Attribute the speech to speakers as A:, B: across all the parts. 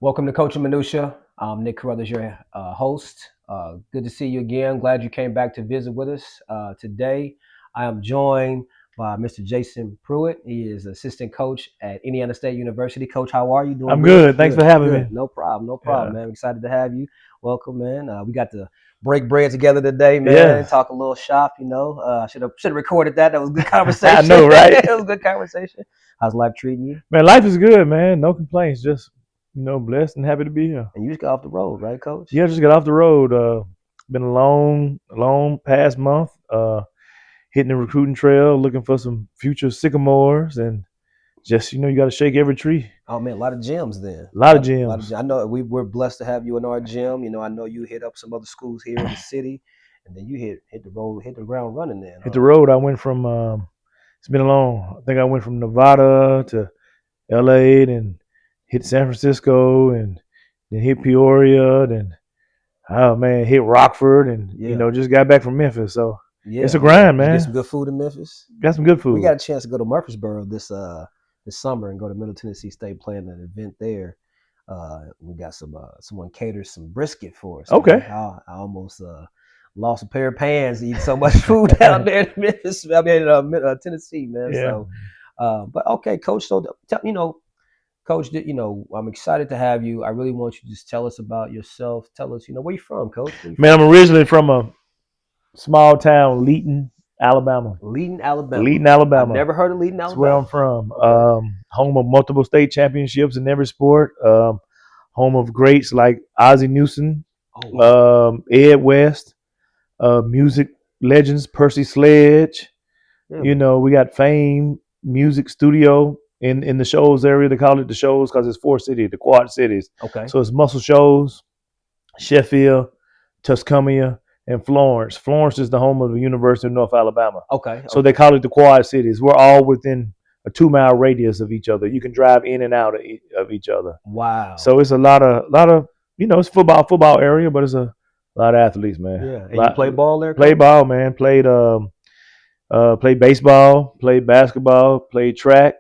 A: Welcome to Coaching Minutiae. I'm Nic Carothers, your host. Good to see you again. Glad you came back to visit with us. Today, I am joined by Mr. Jason Pruitt. He is assistant coach at Indiana State University. Coach, how are you? Doing
B: I'm
A: good?
B: good. Thanks for having me.
A: No problem. No
B: Yeah.
A: problem, man. I'm excited to have you. Welcome, man. We got to break bread together today, man.
B: Yeah.
A: Talk a little shop, I should have recorded that. That was a good conversation.
B: I know, right?
A: It was a good conversation. How's life treating you?
B: Man, life is good, man. No complaints. Just, blessed and happy to be here.
A: And you just got off the road, right, Coach?
B: Yeah, just got off the road. Been a long past month. Hitting the recruiting trail, looking for some future sycamores, and just, you got to shake every tree.
A: Oh man, a lot of gyms then.
B: A lot of gyms.
A: I know we're blessed to have you in our gym. I know you hit up some other schools here in the city, and then you hit the road, hit the ground running. Then
B: Hit the road. I went from. It's been long. I think I went from Nevada to L.A. and hit San Francisco, and then hit Peoria, then hit Rockford, and just got back from Memphis. So it's a grind, man.
A: You get some good food in Memphis.
B: Got some good food.
A: We got a chance to go to Murfreesboro this summer and go to Middle Tennessee State, playing an event there. We got someone caters some brisket for us.
B: Okay.
A: I almost lost a pair of pants eating so much food down there in Memphis. Tennessee, man.
B: Yeah.
A: So, but okay, Coach. So, Coach, I'm excited to have you. I really want you to just tell us about yourself. Tell us, where you from, Coach?
B: Man, I'm originally from a small town, Leeton, Alabama.
A: Leeton, Alabama.
B: Leeton, Alabama.
A: I've never heard of Leeton, Alabama.
B: That's where I'm from. Home of multiple state championships in every sport. Home of greats like Ozzie Newsom, Ed West, music legends, Percy Sledge. Yeah. We got Fame Music Studio in the Shoals area. They call it the Shoals because it's 4 cities, the Quad Cities.
A: Okay.
B: So it's Muscle Shoals, Sheffield, Tuscumbia, and Florence. Florence is the home of the University of North Alabama.
A: Okay.
B: So they call it the Quad Cities. We're all within a 2-mile radius of each other. You can drive in and out of each other.
A: Wow.
B: So it's a lot of it's football area, but it's a lot of athletes, man.
A: Yeah. And you play ball there?
B: Play ball, man. Played baseball, played basketball, played track.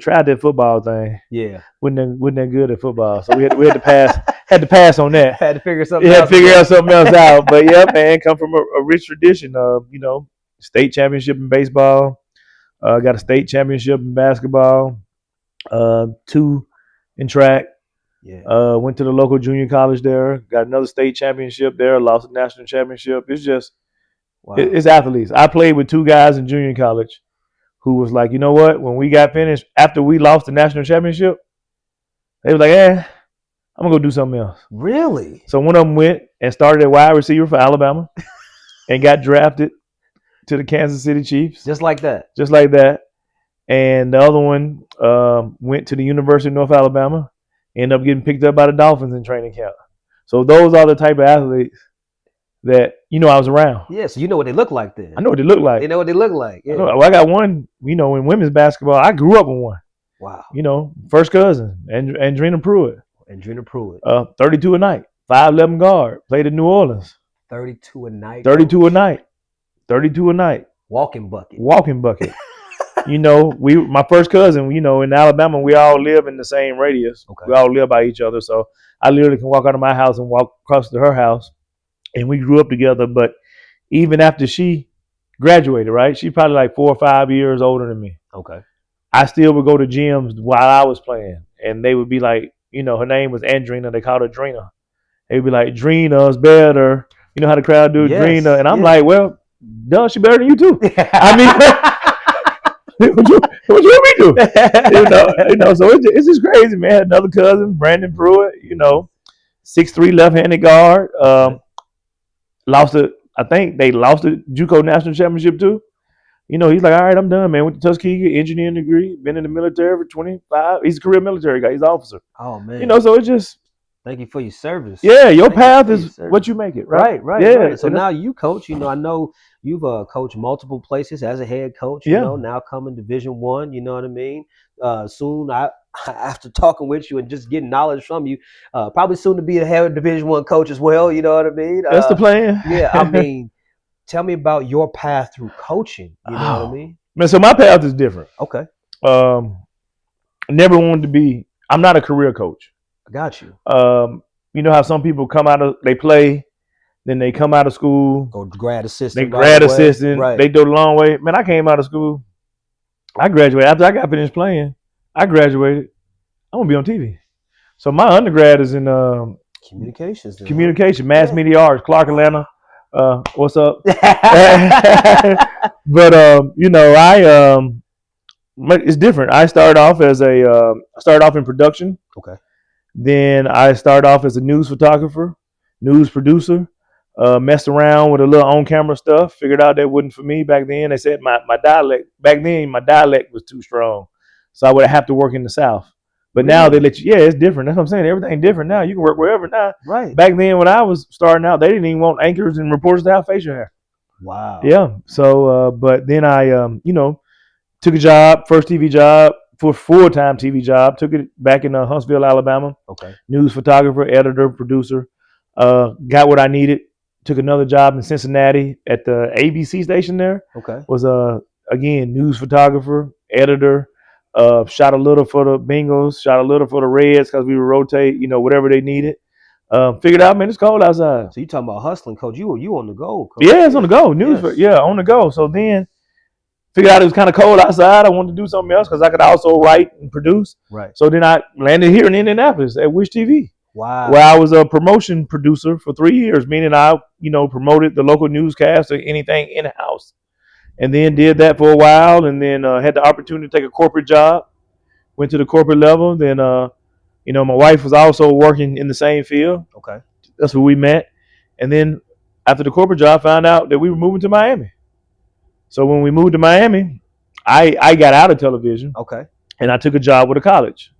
B: Tried that football thing.
A: Yeah.
B: Wasn't that good at football. So we had to pass. Had to pass on that.
A: Had to figure something.
B: Had to figure out something else out. But yeah, man, come from a rich tradition of state championship in baseball. Got a state championship in basketball. 2 in track.
A: Yeah.
B: Went to the local junior college there. Got another state championship there. Lost a national championship. It's just it's athletes. I played with 2 guys in junior college who was like, you know what? When we got finished, after we lost the national championship, they was like, I'm going to go do something else.
A: Really?
B: So one of them went and started at wide receiver for Alabama and got drafted to the Kansas City Chiefs.
A: Just like that?
B: Just like that. And the other one went to the University of North Alabama, ended up getting picked up by the Dolphins in training camp. So those are the type of athletes that, I was around.
A: Yeah, so you know what they look like then.
B: I know what they look like.
A: They know what they look like. Yeah.
B: I got one, in women's basketball. I grew up with one.
A: Wow.
B: First cousin, Andrina Pruitt.
A: Andrina Pruitt.
B: 32 a night, 5'11" guard. Played in New Orleans.
A: 32 a night.
B: 32 a night. 32 a night.
A: Walking bucket.
B: My first cousin, in Alabama, we all live in the same radius.
A: Okay.
B: We all live by each other. So I literally can walk out of my house and walk across to her house. And we grew up together. But even after she graduated, right? She's probably like 4 or 5 years older than me.
A: Okay.
B: I still would go to gyms while I was playing. And they would be like, her name was Andrina. They called her Drina. They would be like, Drina's better. You know how the crowd do, yes, Drina. And I'm like, well, duh, she better than you too. I mean, what you want me to do? So it's just crazy, man. Another cousin, Brandon Pruitt, 6'3" left-handed guard. I think they lost the JUCO national championship too. He's like, all right, I'm done, man. Went to Tuskegee, engineering degree, been in the military for 25. He's a career military guy. He's an officer.
A: Oh, man.
B: So it's just.
A: Thank you for your service.
B: Yeah, your path is what you make it, right?
A: Right.
B: Yeah.
A: Right. So now you coach. I know you've coached multiple places as a head coach. Now coming Division I. You know what I mean? Soon, after talking with you and just getting knowledge from you, probably soon to be a head Division I coach as well. You know what I mean?
B: That's the plan.
A: Yeah, I mean, tell me about your path through coaching. You know what I mean?
B: Man, so my path is different.
A: Okay.
B: Never wanted to be. I'm not a career coach.
A: I got you.
B: You know how some people they play, then they come out of school,
A: go grad assistant,
B: they grad assistant,
A: right.
B: They go the long way. Man, I came out of school, I graduated after I got finished playing. I graduated. I'm gonna be on TV. So my undergrad is in
A: communications,
B: mass media arts, Clark, Atlanta. What's up? But you know, it's different. I started off in production.
A: Okay.
B: Then I started off as a news photographer, news producer. Messed around with a little on-camera stuff. Figured out that wasn't for me back then. They said my dialect back then, my dialect was too strong, so I would have to work in the South. But now they let you. Yeah, it's different. That's what I'm saying. Everything's different now. You can work wherever now.
A: Right.
B: Back then, when I was starting out, they didn't even want anchors and reporters to have facial hair.
A: Wow.
B: Yeah. So, but then I, you know, took a job, first TV job, for full-time TV job. Took it back in Huntsville, Alabama.
A: Okay.
B: News photographer, editor, producer. Got what I needed. Took another job in Cincinnati at the ABC station there.
A: Okay.
B: Was again news photographer, editor. Shot a little for the Bengals, shot a little for the Reds because we would rotate, you know, whatever they needed. Figured out, man, it's cold outside.
A: So you talking about hustling, coach? You on the go, coach.
B: Yeah, it's on the go. News, on the go. So then figured out it was kind of cold outside. I wanted to do something else because I could also write and produce.
A: Right.
B: So then I landed here in Indianapolis at Wish TV.
A: Wow.
B: Where I was a promotion producer for 3 years, meaning I, you know, promoted the local newscast or anything in-house. And then did that for a while, and then had the opportunity to take a corporate job. Went to the corporate level. Then, you know, my wife was also working in the same field.
A: Okay.
B: That's where we met. And then after the corporate job, found out that we were moving to Miami. So when we moved to Miami, I got out of television.
A: Okay.
B: And I took a job with a college.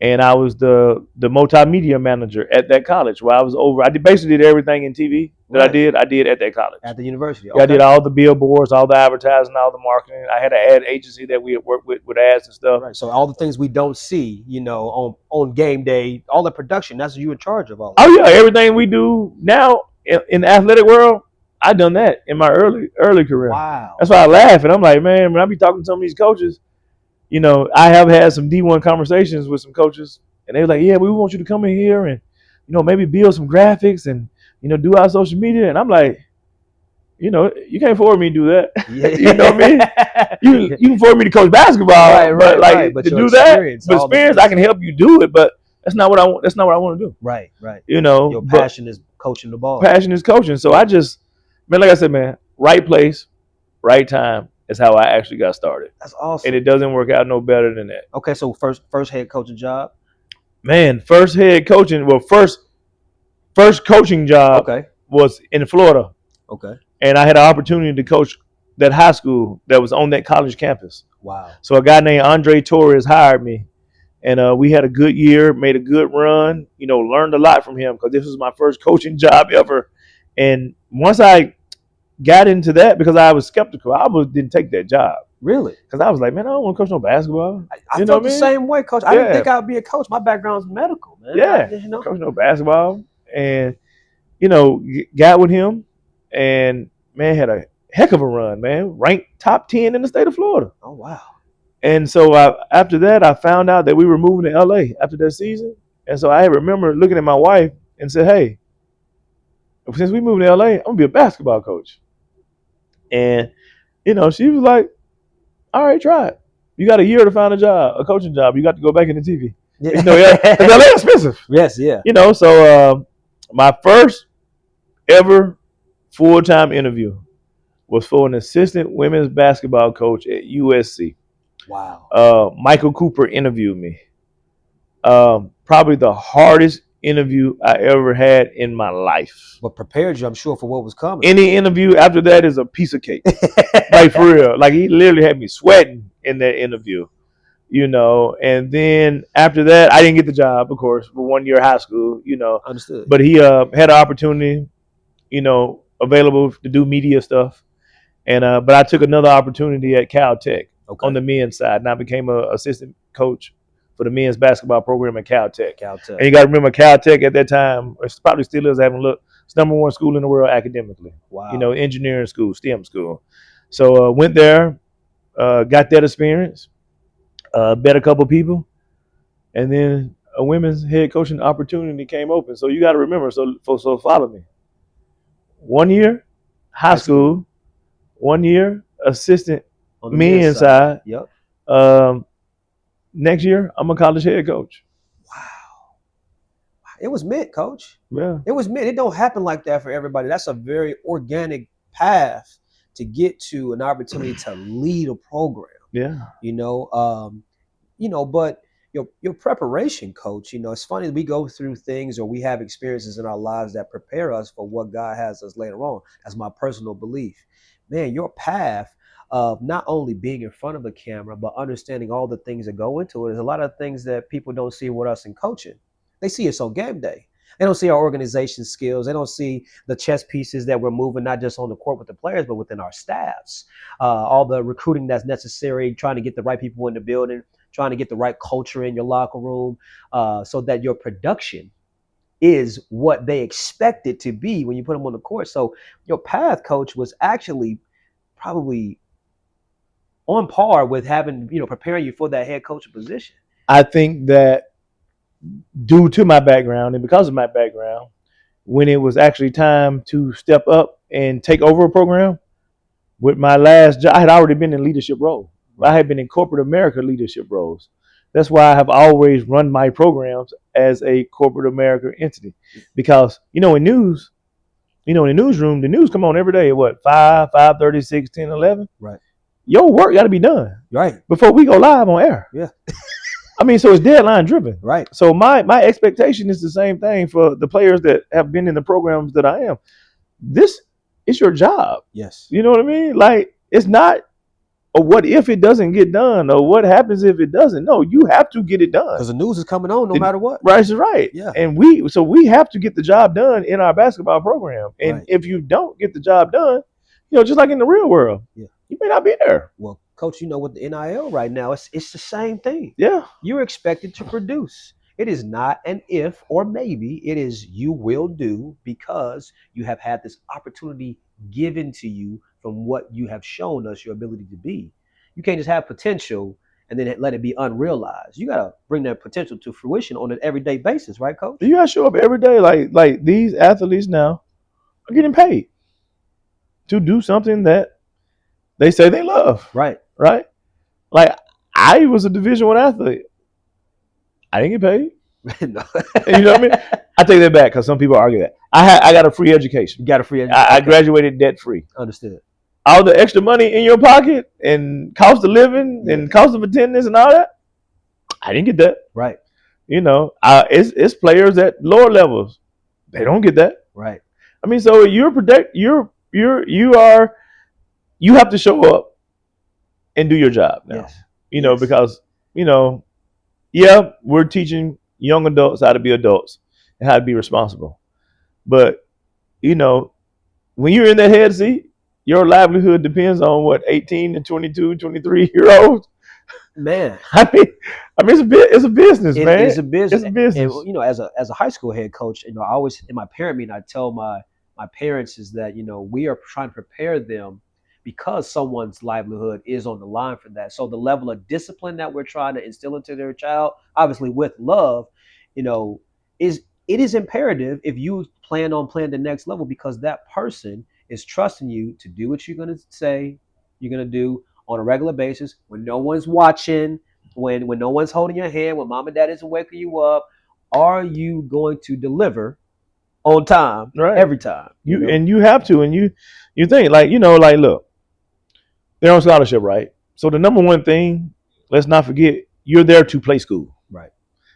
B: And I was the multimedia manager at that college where I was over. I basically did everything in TV that I did at that college.
A: At the university.
B: Okay. I did all the billboards, all the advertising, all the marketing. I had an ad agency that we had worked with ads and stuff.
A: Right. So all the things we don't see, you know, on game day, all the production, that's what you in charge of all.
B: Oh yeah, everything we do now in the athletic world, I done that in my early career.
A: Wow.
B: That's why I laugh and I'm like, man, when I be talking to some of these coaches, you know, I have had some D1 conversations with some coaches, and they were like, yeah, we want you to come in here and, you know, maybe build some graphics and, you know, do our social media. And I'm like, you know, you can't afford me to do that. Yeah. You know what I mean? You can afford me to coach basketball, but to do that, but experience, I can help you do it, but that's not what I want. That's not what I want to do.
A: Right, right.
B: You know,
A: your passion is coaching the ball.
B: Passion is coaching. So I just, man, like I said, man, right place, right time. Is how I actually got started.
A: That's awesome.
B: And it doesn't work out no better than that.
A: Okay, so first head coaching job?
B: Man, first coaching job was in Florida.
A: Okay.
B: And I had an opportunity to coach that high school that was on that college campus.
A: Wow.
B: So a guy named Andre Torres hired me. And we had a good year, made a good run, you know, learned a lot from him because this was my first coaching job ever. And once I got into that because I was skeptical. I didn't take that job.
A: Really?
B: Because I was like, man, I don't want to coach no basketball.
A: I felt the same way, coach. I didn't think I'd be a coach. My background's medical, man.
B: Yeah. Coach no basketball. And, you know, got with him and, man, had a heck of a run, man. Ranked top 10 in the state of Florida.
A: Oh, wow.
B: And so after that, I found out that we were moving to LA after that season. And so I remember looking at my wife and said, hey, since we moved to LA, I'm going to be a basketball coach. And, you know, she was like, all right, try it. You got a year to find a job, a coaching job. You got to go back into TV. Yeah. You know, because LA is expensive.
A: Yes, yeah.
B: You know, so my first ever full-time interview was for an assistant women's basketball coach at USC.
A: Wow.
B: Michael Cooper interviewed me. Probably the hardest interview I ever had in my life.
A: But prepared you, I'm sure, for what was coming.
B: Any interview after that is a piece of cake. Like, for real. Like, he literally had me sweating in that interview, you know. And then after that, I didn't get the job, of course, for 1 year high school, you know.
A: Understood.
B: But he had an opportunity, you know, available to do media stuff. And but I took another opportunity at Caltech on the men's side, and I became an assistant coach for the men's basketball program at Caltech. And you got to remember, Caltech at that time, it probably still is, I haven't looked, it's #1 school in the world academically.
A: Wow.
B: You know, engineering school, STEM school. So went there, got that experience, met a couple people, and then a women's head coaching opportunity came open. So you got to remember. So follow me. 1 year, high school. 1 year, assistant on the men's side.
A: Yep.
B: Next year, I'm a college head coach.
A: Wow. It was meant, Coach.
B: Yeah.
A: It was meant. It don't happen like that for everybody. That's a very organic path to get to an opportunity to lead a program.
B: Yeah.
A: But your preparation, Coach, it's funny we go through things or we have experiences in our lives that prepare us for what God has us later on. That's my personal belief. Man, your path of not only being in front of a camera, but understanding all the things that go into it. There's a lot of things that people don't see with us in coaching. They see us on game day. They don't see our organization skills. They don't see the chess pieces that we're moving, not just on the court with the players, but within our staffs. All the recruiting that's necessary, trying to get the right people in the building, trying to get the right culture in your locker room, so that your production is what they expect it to be when you put them on the court. So your path, Coach, was actually probably on par with having, preparing you for that head coaching position.
B: I think that due to my background and because of my background, when it was actually time to step up and take over a program, with my last job, I had already been in leadership role. I had been in corporate America leadership roles. That's why I have always run my programs as a corporate America entity. Because, in news, in the newsroom, the news come on every day at what, 5, 5:30, 6, 10, 11?
A: Right.
B: Your work got to be done.
A: Right.
B: Before we go live on air.
A: Yeah.
B: So it's deadline driven.
A: Right.
B: So my expectation is the same thing for the players that have been in the programs that I am. This is your job.
A: Yes.
B: You know what I mean? Like, it's not a what if it doesn't get done or what happens if it doesn't. No, you have to get it done.
A: Because the news is coming on no matter what.
B: Right is right.
A: Yeah.
B: And we have to get the job done in our basketball program. And if you don't get the job done, just like in the real world, you may not be there.
A: Well, Coach, with the NIL right now, it's the same thing.
B: Yeah.
A: You're expected to produce. It is not an if or maybe. It is you will do because you have had this opportunity given to you from what you have shown us your ability to be. You can't just have potential and then let it be unrealized. You got to bring that potential to fruition on an everyday basis, right, Coach?
B: You got to show up every day. Like these athletes now are getting paid to do something that they say they love.
A: Right.
B: Right? Like, I was a Division I athlete. I didn't get paid.
A: No.
B: You know what I mean? I take that back because some people argue that. I got a free education.
A: You got a free education.
B: I graduated debt free.
A: Understood.
B: All the extra money in your pocket and cost of living and cost of attendance and all that, I didn't get that.
A: Right.
B: It's players at lower levels. They don't get that.
A: Right.
B: So you have to show up and do your job now. Yes. Because we're teaching young adults how to be adults and how to be responsible. But, when you're in that head seat, your livelihood depends on 18 and 22, 23-year-olds.
A: Man.
B: It's a business, man.
A: It's a business.
B: It's a business.
A: And, as a high school head coach, I always, in my parent meeting, I tell my parents is that, we are trying to prepare them because someone's livelihood is on the line for that. So the level of discipline that we're trying to instill into their child, obviously with love, it is imperative if you plan on playing the next level, because that person is trusting you to do what you're going to say you're going to do on a regular basis when no one's watching, when no one's holding your hand, when mom and dad isn't waking you up. Are you going to deliver on time every time?
B: And you have to, and you think look, they're on scholarship, right? So the number one thing, let's not forget, you're there to play school.
A: Right.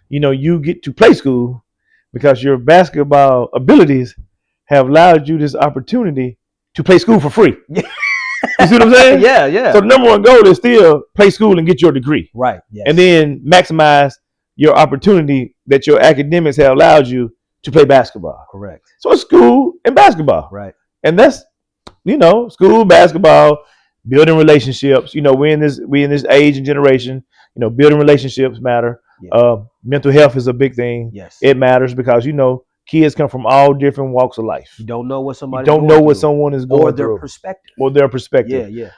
B: You get to play school because your basketball abilities have allowed you this opportunity to play school for free. You see what I'm saying?
A: Yeah.
B: So the number one goal is still play school and get your degree.
A: Right. Yes.
B: And then maximize your opportunity that your academics have allowed you to play basketball.
A: Correct.
B: So it's school and basketball.
A: Right.
B: And that's, school, basketball, building relationships. We're in this age and generation. Building relationships matter. Yeah. Mental health is a big thing.
A: Yes.
B: It matters because, kids come from all different walks of life.
A: You don't know what someone
B: is going through. Or their perspective.
A: Yeah.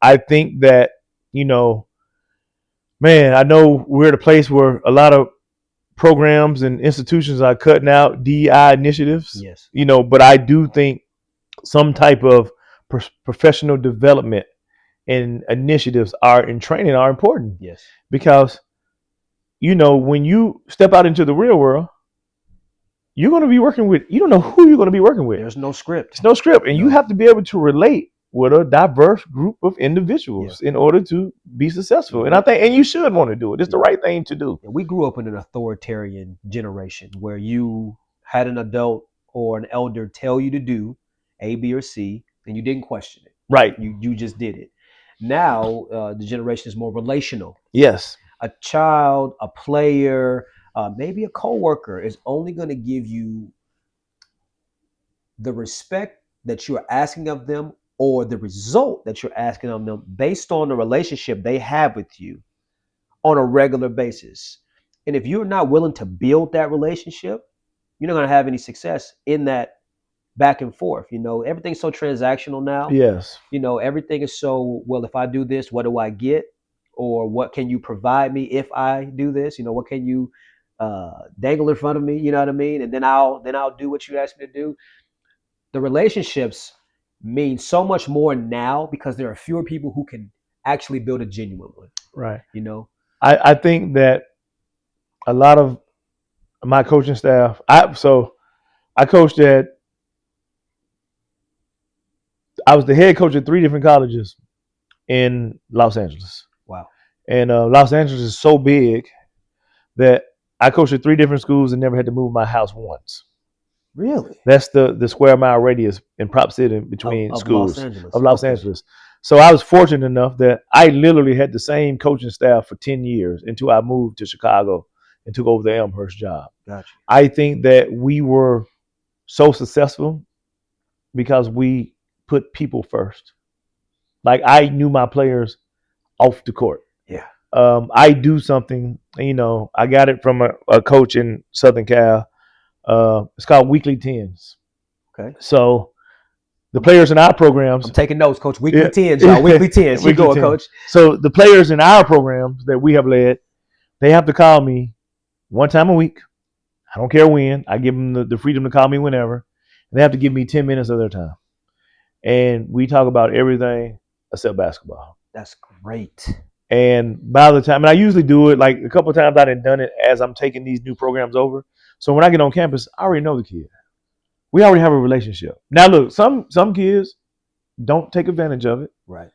B: I think that, man, I know we're at a place where a lot of programs and institutions are cutting out DEI initiatives.
A: Yes.
B: But I do think some type of professional development and initiatives in training are important.
A: Yes.
B: Because, when you step out into the real world, you're going to be working with, you don't know who you're going to be working with.
A: There's no script.
B: There's no script. And you have to be able to relate with a diverse group of individuals in order to be successful. And I think, and you should want to do it. It's the right thing to do.
A: We grew up in an authoritarian generation where you had an adult or an elder tell you to do A, B, or C, and you didn't question it.
B: Right.
A: You just did it. Now, the generation is more relational.
B: Yes.
A: A child, a player, maybe a coworker is only going to give you the respect that you're asking of them or the result that you're asking of them based on the relationship they have with you on a regular basis. And if you're not willing to build that relationship, you're not going to have any success in that back and forth. Everything's so transactional now.
B: Yes.
A: Everything is so, well, if I do this, what do I get? Or what can you provide me if I do this? What can you dangle in front of me? You know what I mean? And then I'll do what you ask me to do. The relationships mean so much more now because there are fewer people who can actually build a genuine one.
B: Right.
A: I
B: think that a lot of my coaching staff, I coached I was the head coach at 3 different colleges in Los Angeles.
A: Wow.
B: And Los Angeles is so big that I coached at 3 different schools and never had to move my house once.
A: Really?
B: That's the square mile radius in Prop City between schools of Los Angeles. So I was fortunate enough that I literally had the same coaching staff for 10 years until I moved to Chicago and took over the Elmhurst job.
A: Gotcha.
B: I think that we were so successful because we put people first. Like I knew my players off the court.
A: Yeah.
B: I do something, I got it from a coach in Southern Cal. It's called Weekly Tens.
A: Okay.
B: So the players in our programs.
A: I'm taking notes, Coach. Weekly Tens, y'all. Weekly Tens. You go, Coach.
B: So the players in our programs that we have led, they have to call me one time a week. I don't care when. I give them the freedom to call me whenever. And they have to give me 10 minutes of their time. And we talk about everything except basketball.
A: That's great.
B: And by the time, and I usually do it like a couple of times I done it as I'm taking these new programs over. So when I get on campus, I already know the kid. We already have a relationship. Now look, some kids don't take advantage of it.
A: Right.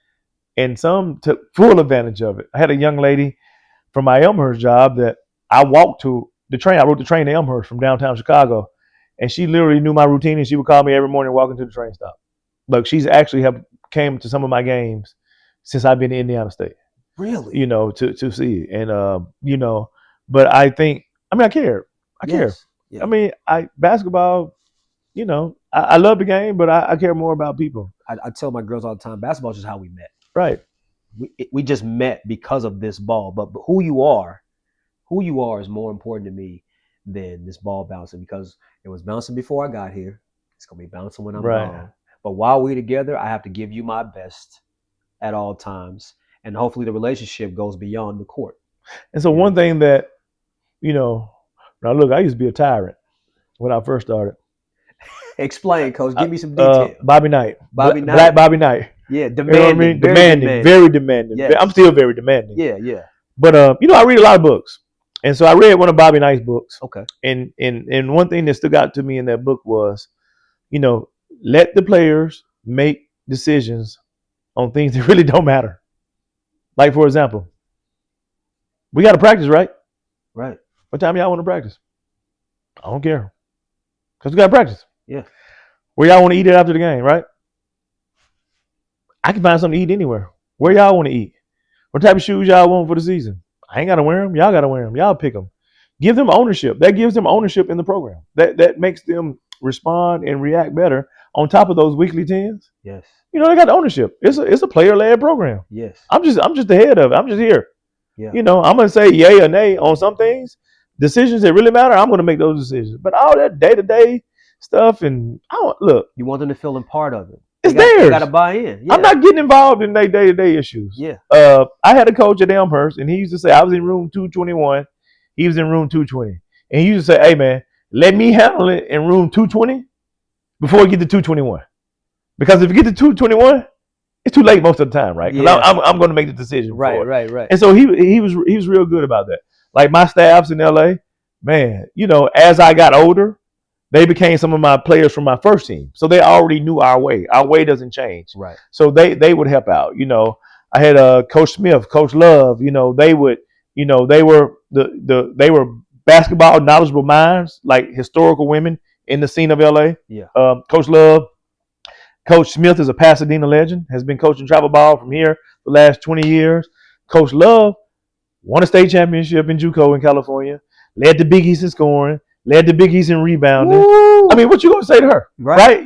B: And some took full advantage of it. I had a young lady from my Elmhurst job that I walked to the train. I rode the train to Elmhurst from downtown Chicago. And she literally knew my routine and she would call me every morning walking to the train stop. Look, she's actually came to some of my games since I've been in Indiana State.
A: Really?
B: To see it. And but I think I care. I care. Yeah. Basketball, I love the game, but I care more about people.
A: I tell my girls all the time, basketball is just how we met.
B: Right.
A: We just met because of this ball, but who you are is more important to me than this ball bouncing because it was bouncing before I got here. It's going to be bouncing when I'm gone. But while we're together, I have to give you my best at all times. And hopefully the relationship goes beyond the court.
B: And so one thing that, now look, I used to be a tyrant when I first started.
A: Explain, Coach. Give me some detail.
B: Bobby Knight.
A: Black
B: Bobby Knight.
A: Yeah, demanding.
B: Very demanding.
A: Yes.
B: I'm still very demanding.
A: Yeah.
B: But, I read a lot of books. And so I read one of Bobby Knight's books.
A: Okay.
B: And one thing that stuck out to me in that book was, let the players make decisions on things that really don't matter. Like, for example, we got to practice, right?
A: Right.
B: What time y'all want to practice? I don't care. Because we got to practice.
A: Yeah.
B: Where y'all want to eat it after the game, right? I can find something to eat anywhere. Where y'all want to eat? What type of shoes y'all want for the season? I ain't got to wear them. Y'all got to wear them. Y'all pick them. Give them ownership. That gives them ownership in the program. That makes them respond and react better on top of those weekly tens.
A: Yes.
B: They got ownership. It's a player-led program.
A: Yes.
B: I'm just the head of it. I'm just here.
A: Yeah.
B: I'm gonna say yay or nay on some things. Decisions that really matter, I'm gonna make those decisions. But all that day-to-day stuff, and look.
A: You want them to feel a part of it.
B: It's theirs.
A: You gotta buy in. Yeah.
B: I'm not getting involved in their day-to-day issues.
A: Yeah.
B: I had a coach at Elmhurst, and he used to say I was in room 221. He was in room 220. And he used to say, hey, man, let me handle it in room 220 before we get to 221. Because if you get to 221, it's too late most of the time, right? Because I'm going to make the decision.
A: Right.
B: And so he was real good about that. Like my staffs in LA, man, as I got older, they became some of my players from my first team. So they already knew our way. Our way doesn't change.
A: Right.
B: So they would help out. I had Coach Smith, Coach Love. They were they were basketball knowledgeable minds, like historical women in the scene of LA.
A: Yeah.
B: Coach Love, Coach Smith is a Pasadena legend. Has been coaching travel ball from here for the last 20 years. Coach Love won a state championship in JUCO in California. Led the Big East in scoring. Led the Big East in rebounding. Woo! I mean, what you gonna say to her, right?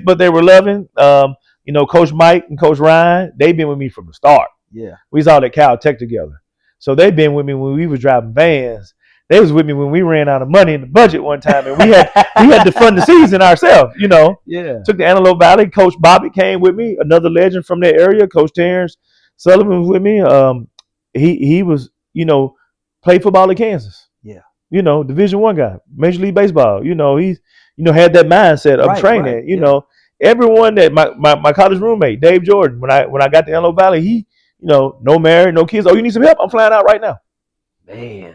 B: But they were loving. Coach Mike and Coach Ryan, they've been with me from the start.
A: Yeah,
B: we was all at Cal Tech together, so they've been with me when we was driving vans. They was with me when we ran out of money in the budget one time, and we had to fund the season ourselves.
A: Yeah.
B: Took the Antelope Valley. Coach Bobby came with me, another legend from that area. Coach Terrence Sullivan was with me. He was played football at Kansas.
A: Yeah.
B: Division I guy, Major League Baseball. He's had that mindset of training. Everyone that my college roommate, Dave Jordan, when I got to Antelope Valley, he, no married, no kids. Oh, you need some help? I'm flying out right now.
A: Man.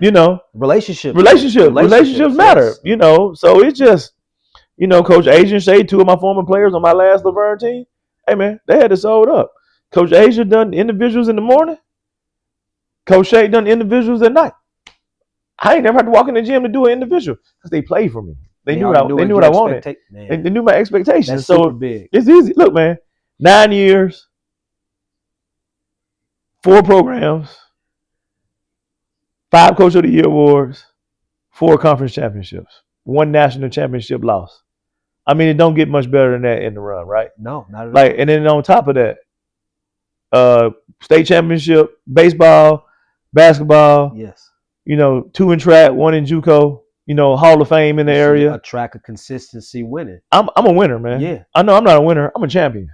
B: Relationships matter.
A: Yes.
B: So it's just, Coach Asian Shea, two of my former players on my last Laverne team. Hey man, they had it sold up. Coach Asia done individuals in the morning. Coach Shea done individuals at night. I ain't never had to walk in the gym to do an individual because they played for me. They knew what I wanted. They knew my expectations.
A: That's super big.
B: It's easy. Look, man, 9 years, 4 programs, 5 Coach of the Year awards, 4 conference championships, 1 national championship loss. I mean, it don't get much better than that in the run, right?
A: No, not at all.
B: And then on top of that, state championship, baseball, basketball.
A: Yes.
B: 2 in track, 1 in JUCO. Hall of Fame in the area.
A: A track of consistency winning.
B: I'm a winner, man.
A: Yeah.
B: I know I'm not a winner. I'm a champion.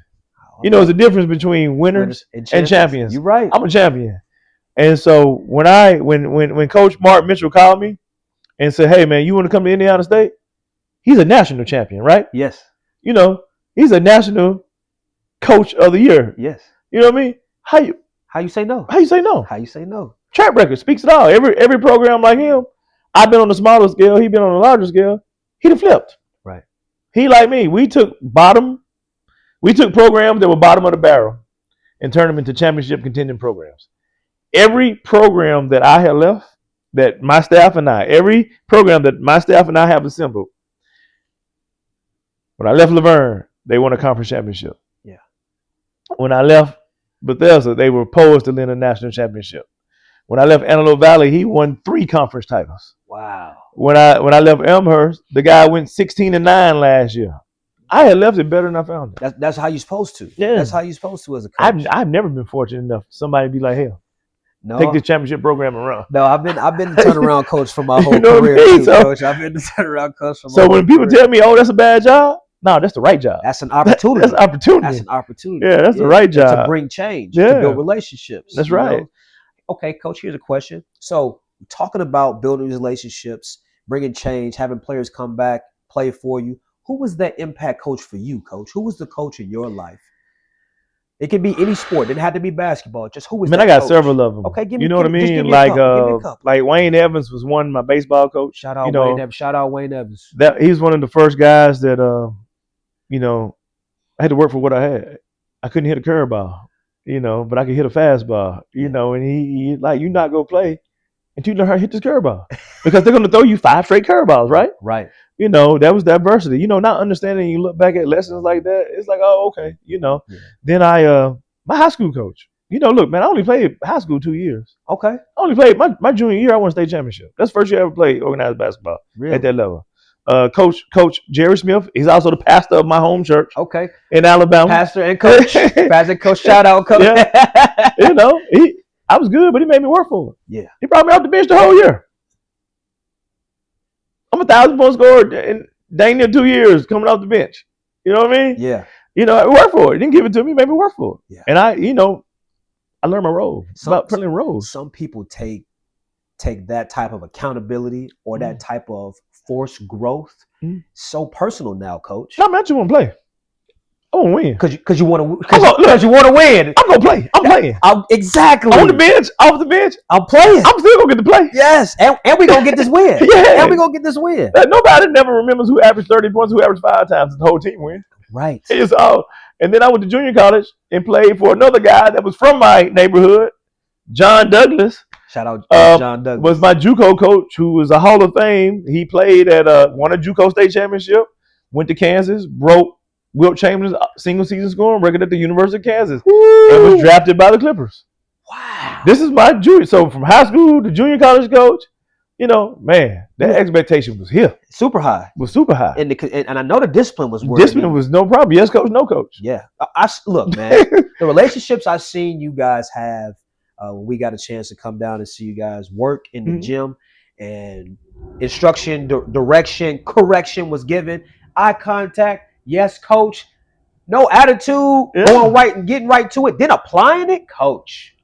B: There's a difference between winners and champions.
A: You're right.
B: I'm a champion. And so when Coach Mark Mitchell called me and said, hey man, you want to come to Indiana State? He's a national champion, right?
A: Yes.
B: He's a national coach of the year.
A: Yes.
B: You know what I mean? How
A: you say no?
B: How you say no?
A: How you say no?
B: Track record speaks it all. Every program like him, I've been on the smaller scale. He's been on the larger scale. He'd have flipped.
A: Right.
B: He like me. We took programs that were bottom of the barrel and turned them into championship contending programs. Every program that I had left, every program that my staff and I have assembled, when I left Laverne, they won a conference championship.
A: Yeah.
B: When I left Bethesda, they were poised to win a national championship. When I left Antelope Valley, he won 3 conference titles.
A: Wow.
B: When I left Elmhurst, the guy went 16-9 last year. I had left it better than I found it.
A: That's how you're supposed to.
B: Yeah.
A: That's how you're supposed to as a coach.
B: I've never been fortunate enough. Somebody be like, hell,
A: no,
B: take this championship program and run.
A: No, I've been the turnaround coach for my whole career. Too, Coach. I've been the turnaround coach for my whole career. So when
B: people tell me, oh, that's a bad job, no, that's the right job.
A: That's an opportunity.
B: That's an opportunity.
A: That's an opportunity.
B: Yeah, that's the right job.
A: To bring change, to build relationships.
B: That's right.
A: Okay, Coach, here's a question. So talking about building relationships, bringing change, having players come back, play for you. Who was that impact coach for you, Coach? Who was the coach in your life? It can be any sport. It didn't have to be basketball. Just who was that
B: I got
A: coach?
B: several of them.
A: Okay,
B: you know what I mean? Like Wayne Evans was one, my baseball coach.
A: Shout out Wayne Evans. Shout out Wayne Evans.
B: He was one of the first guys that, I had to work for what I had. I couldn't hit a curveball, but I could hit a fastball, and he like, you're not going to play until you learn how to hit this curveball because they're going to throw you 5 straight curveballs, right?
A: Right.
B: That was diversity. Not understanding. You look back at lessons like that. It's like, oh, okay. Yeah. Then my high school coach. Look, man, I only played high school 2 years.
A: Okay.
B: I only played my junior year. I won a state championship. That's the first year I ever played organized basketball at that level. Coach Jerry Smith. He's also the pastor of my home church.
A: Okay.
B: In Alabama.
A: Pastor and coach. Pastor and coach. Shout out, coach.
B: Yeah. I was good, but he made me work for it.
A: Yeah. He
B: brought me off the bench the whole year. I'm a 1,000-point scorer in dang near 2 years coming off the bench. You know what I mean?
A: Yeah.
B: I worked for it. He didn't give it to me. He made me work for it.
A: Yeah.
B: And I learned my role. It's about playing roles.
A: Some people take take that type of accountability or that type of forced growth. So personal now, Coach.
B: I'm not you want to play. I want to win.
A: Because you want to because you want to win.
B: I'm gonna play. I'm playing.
A: Exactly.
B: On the bench, off the bench,
A: I'm playing.
B: I'm still gonna get to play.
A: Yes, and we gonna get this win.
B: Yeah,
A: and we gonna get this win.
B: Nobody never remembers who averaged 30 points, who averaged 5 times. The whole team win.
A: Right.
B: It's all. And then I went to junior college and played for another guy that was from my neighborhood, John Douglas.
A: Shout out John Douglas.
B: Was my JUCO coach, who was a Hall of Fame. He played at won a JUCO state championship. Went to Kansas, broke Wilt Chamberlain's single season scoring record at the University of Kansas. Woo! And was drafted by the Clippers.
A: Wow.
B: This is my junior. So from high school to junior college coach, man, that expectation was here.
A: Super high.
B: Was super high.
A: And I know the discipline was working.
B: Discipline was no problem. Yes, coach, no coach.
A: Yeah. Look, man, the relationships I've seen you guys have when we got a chance to come down and see you guys work in the gym, and instruction, direction, correction was given. Eye contact, yes, coach. No attitude, going right and getting right to it. Then applying it, coach.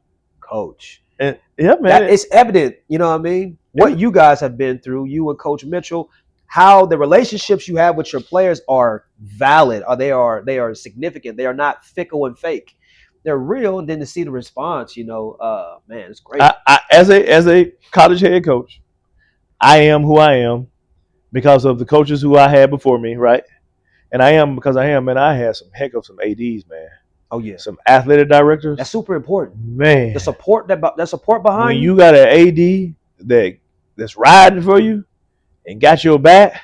B: And, yeah, man.
A: It's evident, you know what I mean? What you guys have been through, you and Coach Mitchell, how the relationships you have with your players are valid, or they are significant. They are not fickle and fake. They're real, and then to see the response, man, it's great.
B: As a college head coach, I am who I am because of the coaches who I had before me, right? And I am because I am, man. I had some ADs, man.
A: Oh yeah,
B: some athletic directors.
A: That's super important,
B: man.
A: The support behind
B: when you got an AD that's riding for you and got your back,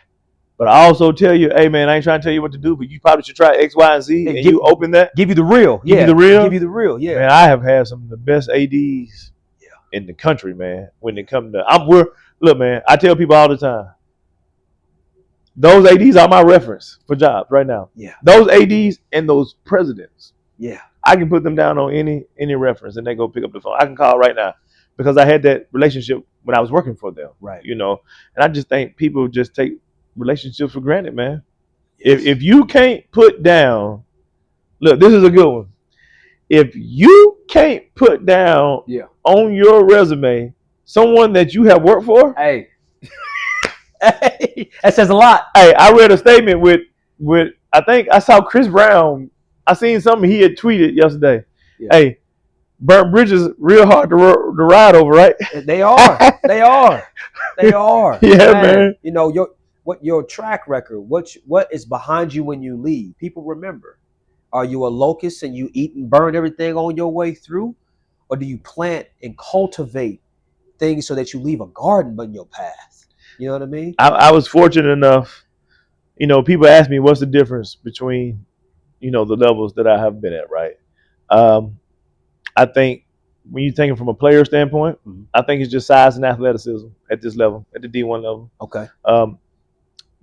B: but I also tell you, hey man, I ain't trying to tell you what to do, but you probably should try X, Y, and Z, and you open that.
A: Give you the real,
B: Give you the real,
A: yeah.
B: Man, I have had some of the best ADs in the country, man. When it comes to, look, man, I tell people all the time, those ADs are my reference for jobs right now.
A: Yeah.
B: Those ADs and those presidents.
A: Yeah.
B: I can put them down on any reference and they go pick up the phone. I can call right now because I had that relationship when I was working for them.
A: Right.
B: And I just think people just take relationships for granted, man. Yes. If you can't put down, look, this is a good one. If you can't put down on your resume someone that you have worked for,
A: hey, that says a lot.
B: Hey, I read a statement with I think I saw Chris Brown. I seen something he had tweeted yesterday. Yeah. Hey, burnt bridges real hard to ride over, right?
A: They are. They are.
B: Yeah, man.
A: Your track record, what is behind you when you leave? People remember. Are you a locust and you eat and burn everything on your way through? Or do you plant and cultivate things so that you leave a garden on your path? You know what I mean?
B: I was fortunate enough, people ask me what's the difference between, the levels that I have been at, right? I think when you're thinking from a player standpoint, I think it's just size and athleticism at this level, at the D1 level.
A: Okay.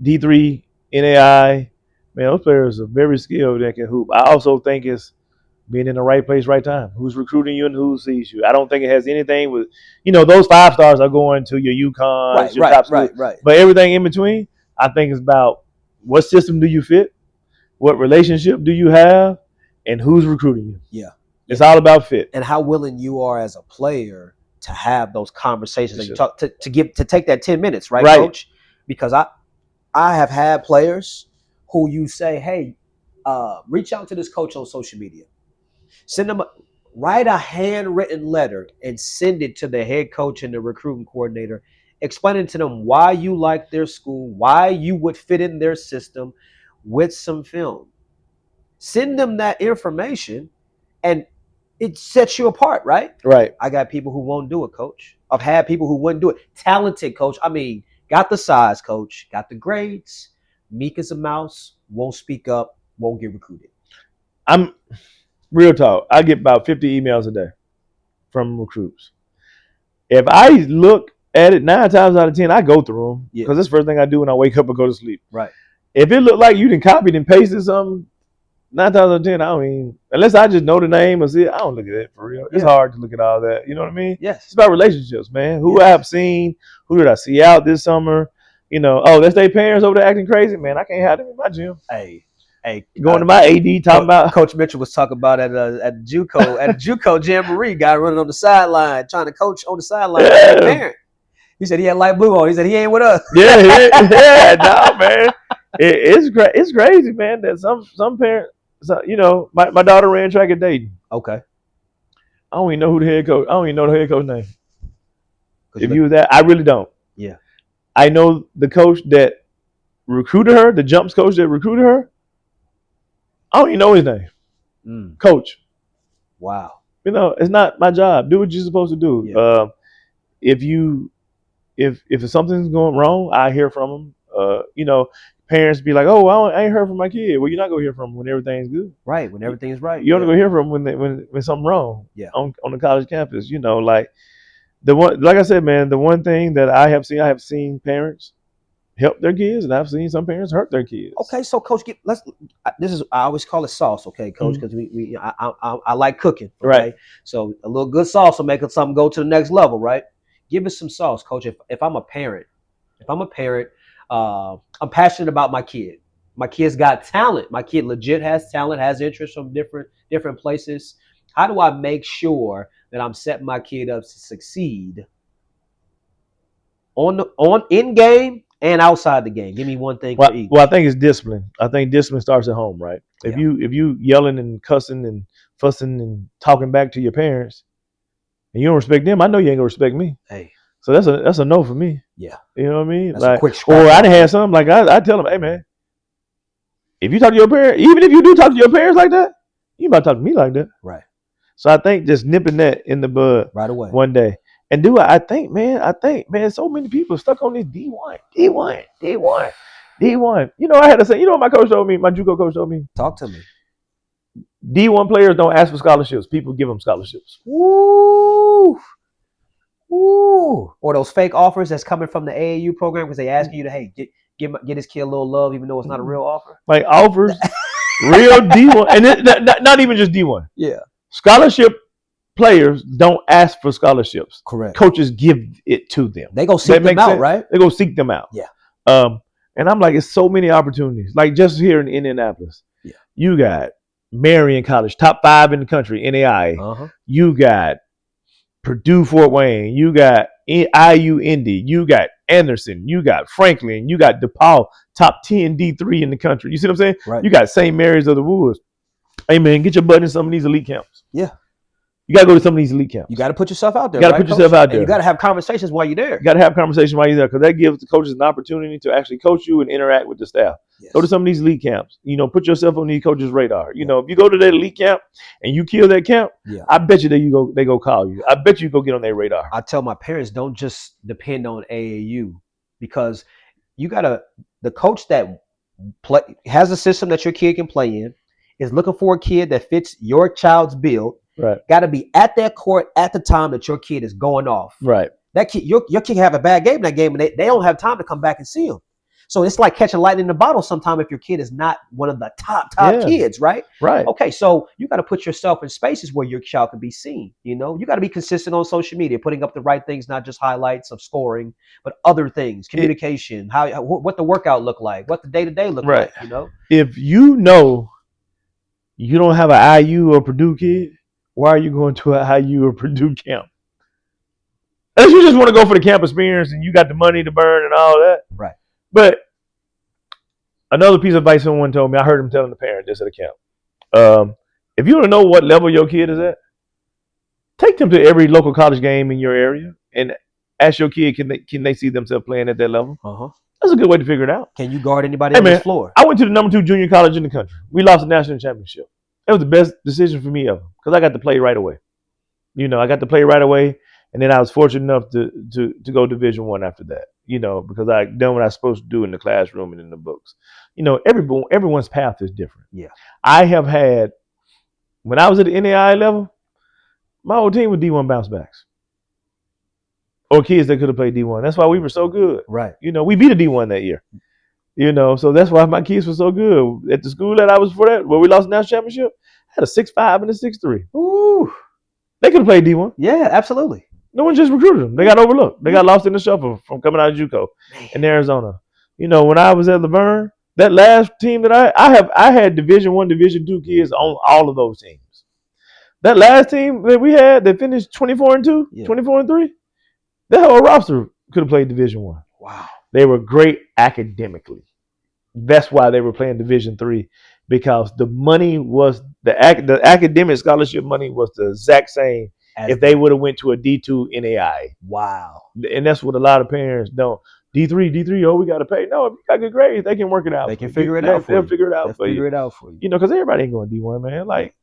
B: D3, NAI, man, those players are very skilled and can hoop. I also think it's being in the right place, right time. Who's recruiting you and who sees you. I don't think it has anything with, those 5 stars are going to your UConn, your top school. Right. But everything in between, I think is about what system do you fit, what relationship do you have, and who's recruiting you.
A: Yeah.
B: It's all about fit.
A: And how willing you are as a player to have those conversations that you talk to take that 10 minutes, right, Coach? Because I have had players who you say, hey, reach out to this coach on social media. Write a handwritten letter and send it to the head coach and the recruiting coordinator, explaining to them why you like their school, why you would fit in their system with some film. Send them that information and it sets you apart, right?
B: Right.
A: I got people who won't do it, Coach. I've had people who wouldn't do it. Talented, Coach. I mean, got the size, Coach. Got the grades. Meek as a mouse. Won't speak up. Won't get recruited.
B: I'm real talk. I get about 50 emails a day from recruits. If I look at it 9 times out of 10, I go through them because that's the first thing I do when I wake up and go to sleep.
A: Right.
B: If it look like you done copied and pasted something, 9 times out of 10, I don't even, unless I just know the name or see it, I don't look at it for real. It's hard to look at all that. You know what I mean?
A: Yes.
B: It's about relationships, man. Who I have seen, who did I see out this summer? That's their parents over there acting crazy. Man, I can't have them in my gym.
A: Hey,
B: going to my AD talking about.
A: Coach Mitchell was talking about at JUCO, JUCO jamboree, guy running on the sideline, trying to coach on the sideline. Parent. He said he had light blue on. He said he ain't with us.
B: Yeah, no, man. It's crazy, man. That some parents, my daughter ran track at Dayton.
A: Okay.
B: I don't even know who the head coach. I don't even know the head coach name. If you was that, I really don't.
A: Yeah.
B: I know the coach that recruited her, the jumps coach that recruited her. I don't even know his name. Coach.
A: Wow.
B: It's not my job. Do what you're supposed to do.
A: Yeah.
B: If something's going wrong, I hear from them. Parents be like, "Oh, I ain't heard from my kid." Well, you're not gonna hear from them when everything's good.
A: Right, when everything is right.
B: You only gonna hear from them when something's wrong.
A: Yeah.
B: On the college campus, like I said, man, the one thing that I have seen parents help their kids, and I've seen some parents hurt their kids.
A: Okay, so Coach, I always call it sauce, okay, Coach, because I like cooking, okay?
B: Right?
A: So a little good sauce will make something go to the next level, right? Give us some sauce, Coach. If I'm a parent, I'm passionate about my kid. My kid's got talent. My kid legit has talent, has interest from different places. How do I make sure that I'm setting my kid up to succeed on in game and outside the game? Give me one thing for each.
B: Well, I think it's discipline. I think discipline starts at home, right? If you yelling and cussing and fussing and talking back to your parents, and you don't respect them, I know you ain't gonna respect me.
A: Hey,
B: so that's a no for me.
A: Yeah,
B: you know what I mean.
A: That's a quick
B: or I done had something like I tell them, hey man, if you talk to your parents, even if you do talk to your parents like that, you about to talk to me like that,
A: right?
B: So I think just nipping that in the bud
A: right away
B: one day. And I think, man, so many people stuck on this D1. I had to say, what my coach told me, my JUCO coach told me?
A: Talk to me.
B: D1 players don't ask for scholarships. People give them scholarships.
A: Woo! Woo! Or those fake offers that's coming from the AAU program because they asking you to, hey, get this kid a little love even though it's not a real offer.
B: Like offers, real D1. And not even just D1.
A: Yeah.
B: Scholarship players don't ask for scholarships.
A: Correct.
B: Coaches give it to them.
A: They go seek them out, right?
B: They go seek them out.
A: Yeah.
B: And I'm like, it's so many opportunities. Like just here in Indianapolis, you got Marion College, top 5 in the country, NAIA.
A: Uh-huh.
B: You got Purdue Fort Wayne. You got IU Indy. You got Anderson. You got Franklin. You got DePaul, top 10 D3 in the country. You see what I'm saying?
A: Right.
B: You got St. Mary's of the Woods. Hey man, get your butt in some of these elite camps.
A: Yeah.
B: You got to go to some of these elite camps.
A: You got to put yourself out there.
B: You got to put yourself out there.
A: And you got to have conversations while you're there.
B: You got to have conversations while you're there because that gives the coaches an opportunity to actually coach you and interact with the staff. Yes. Go to some of these elite camps. Put yourself on these coaches' radar. If you go to that elite camp and you kill that camp, I bet you they go call you. I bet you go get on their radar.
A: I tell my parents, don't just depend on AAU because the coach that has a system that your kid can play in is looking for a kid that fits your child's build.
B: Right.
A: Got to be at that court at the time that your kid is going off.
B: Right.
A: That kid, your kid can have a bad game in that game, and they don't have time to come back and see him. So it's like catching lightning in a bottle sometime if your kid is not one of the top kids, right?
B: Right.
A: Okay, so you got to put yourself in spaces where your child can be seen. You got to be consistent on social media, putting up the right things, not just highlights of scoring, but other things, communication, what the workout look like, what the day-to-day look like,
B: If you don't have an IU or Purdue kid, why are you going to an IU or Purdue camp? Unless you just want to go for the camp experience and you got the money to burn and all that.
A: Right.
B: But another piece of advice someone told me, I heard him telling the parent this at a camp. If you want to know what level your kid is at, take them to every local college game in your area and ask your kid, can they see themselves playing at that level?
A: Uh-huh.
B: That's a good way to figure it out.
A: Can you guard anybody on the floor?
B: I went to the number 2 junior college in the country. We lost the national championship. That was the best decision for me ever because I got to play right away. I got to play right away, and then I was fortunate enough to go Division I after that. Because I done what I was supposed to do in the classroom and in the books. Everyone's path is different.
A: Yeah,
B: I have had when I was at the NAIA level, my whole team was D1 bounce backs or kids that could have played D1. That's why we were so good.
A: Right.
B: We beat a D1 that year. So that's why my kids were so good. At the school that I was for that, where we lost the national championship, I had a 6'5" and a 6'3".
A: Ooh.
B: They could have played D1.
A: Yeah, absolutely.
B: No one just recruited them. They got overlooked. They got lost in the shuffle from coming out of JUCO in Arizona. When I was at Laverne, that last team that I had Division I, Division II kids on all of those teams. That last team that we had that finished 24-2, 24-3, that whole roster could have played Division I.
A: Wow.
B: They were great academically. That's why they were playing Division III, because the money was the academic scholarship money was the exact same if they would have went to a D2 NAI.
A: Wow.
B: And that's what a lot of parents don't. D3, oh, we got to pay. No, if you got good grades, they can work it out.
A: They can figure it out for you.
B: They'll figure it out for you.
A: Figure it out for you.
B: You know, because everybody ain't going D1, man. Like,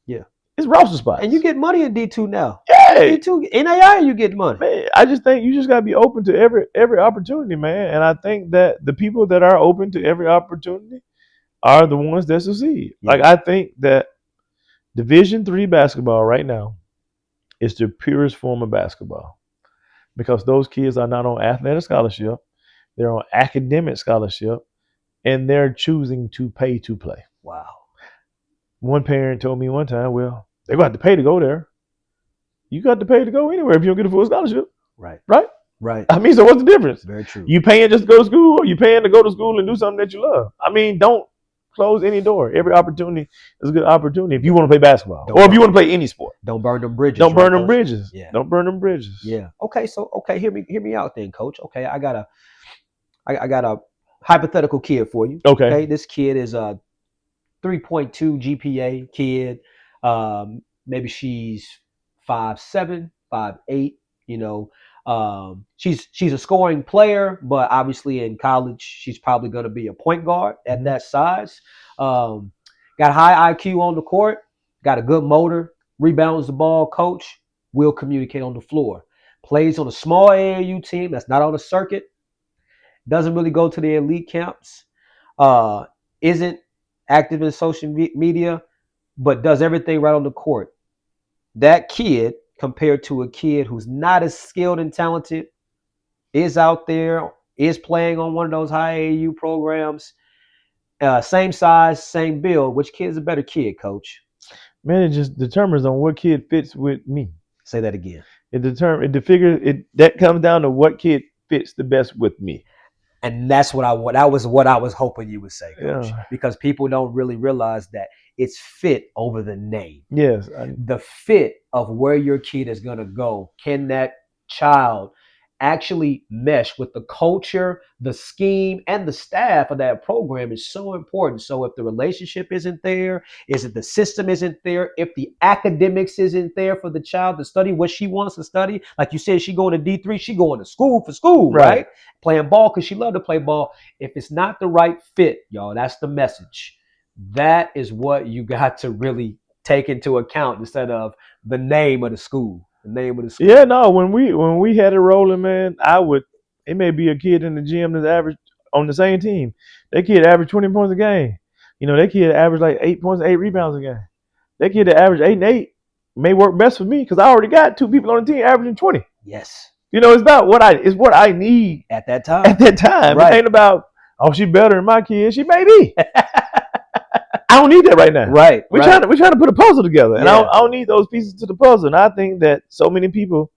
A: yeah.
B: It's roster spots.
A: And you get money in D2 now.
B: Yeah.
A: D2, NAI, you get money.
B: Man, I just think you just got to be open to every opportunity, man. And I think that the people that are open to every opportunity are the ones that succeed. Yeah. Like, I think that Division III basketball right now is the purest form of basketball, because those kids are not on athletic scholarship, they're on academic scholarship, and they're choosing to pay to play.
A: Wow.
B: One parent told me one time, well, they're going to have to pay to go there. You got to pay to go anywhere if you don't get a full scholarship.
A: Right.
B: Right?
A: Right.
B: I mean, so what's the difference?
A: Very true.
B: You paying just to go to school, or you paying to go to school and do something that you love? I mean, don't close any door. Every opportunity is a good opportunity if you want to play basketball, or if you want to play any sport.
A: Don't burn them bridges.
B: Don't burn them bridges. Yeah. Don't burn them bridges.
A: Yeah. Okay. So hear me out then, Coach. Okay, I got a hypothetical kid for you.
B: Okay.
A: This kid is a 3.2 GPA kid. Maybe she's 5'7", 5'8". You know, she's a scoring player, but obviously in college she's probably going to be a point guard at that size. Got high IQ on the court, got a good motor, rebounds the ball, coach, will communicate on the floor. Plays on a small AAU team that's not on the circuit, doesn't really go to the elite camps, isn't active in social media, but does everything right on the court. That kid, compared to a kid who's not as skilled and talented, is out there, is playing on one of those high AAU programs, same size, same build. Which kid is a better kid, Coach?
B: Man, it just determines on what kid fits with me.
A: Say that again.
B: That comes down to what kid fits the best with me.
A: And that was what I was hoping you would say, Coach. Yeah. Because people don't really realize that it's fit over the name.
B: Yes.
A: The fit of where your kid is going to go. Can that child actually mesh with the culture, the scheme, and the staff of that program is so important. So if the relationship isn't there, if the system isn't there, if the academics isn't there for the child to study what she wants to study, like you said, she going to D3, she going to school for school, right? Playing ball because she loved to play ball. If it's not the right fit, y'all, that's the message. That is what you got to really take into account instead of the name of the school. The name of the school.
B: Yeah, no. When we had it rolling, man, it may be a kid in the gym that's average on the same team. That kid averaged 20 points a game. You know, that kid averaged like 8 points, 8 rebounds a game. That kid that averaged 8 and 8 may work best for me because I already got 2 people on the team averaging 20.
A: Yes.
B: You know, it's what I need
A: at that time.
B: Right. It ain't about, oh, she better than my kid. She may be. I don't need that right now.
A: Right.
B: We're trying to put a puzzle together, and I don't need those pieces to the puzzle. And I think that so many people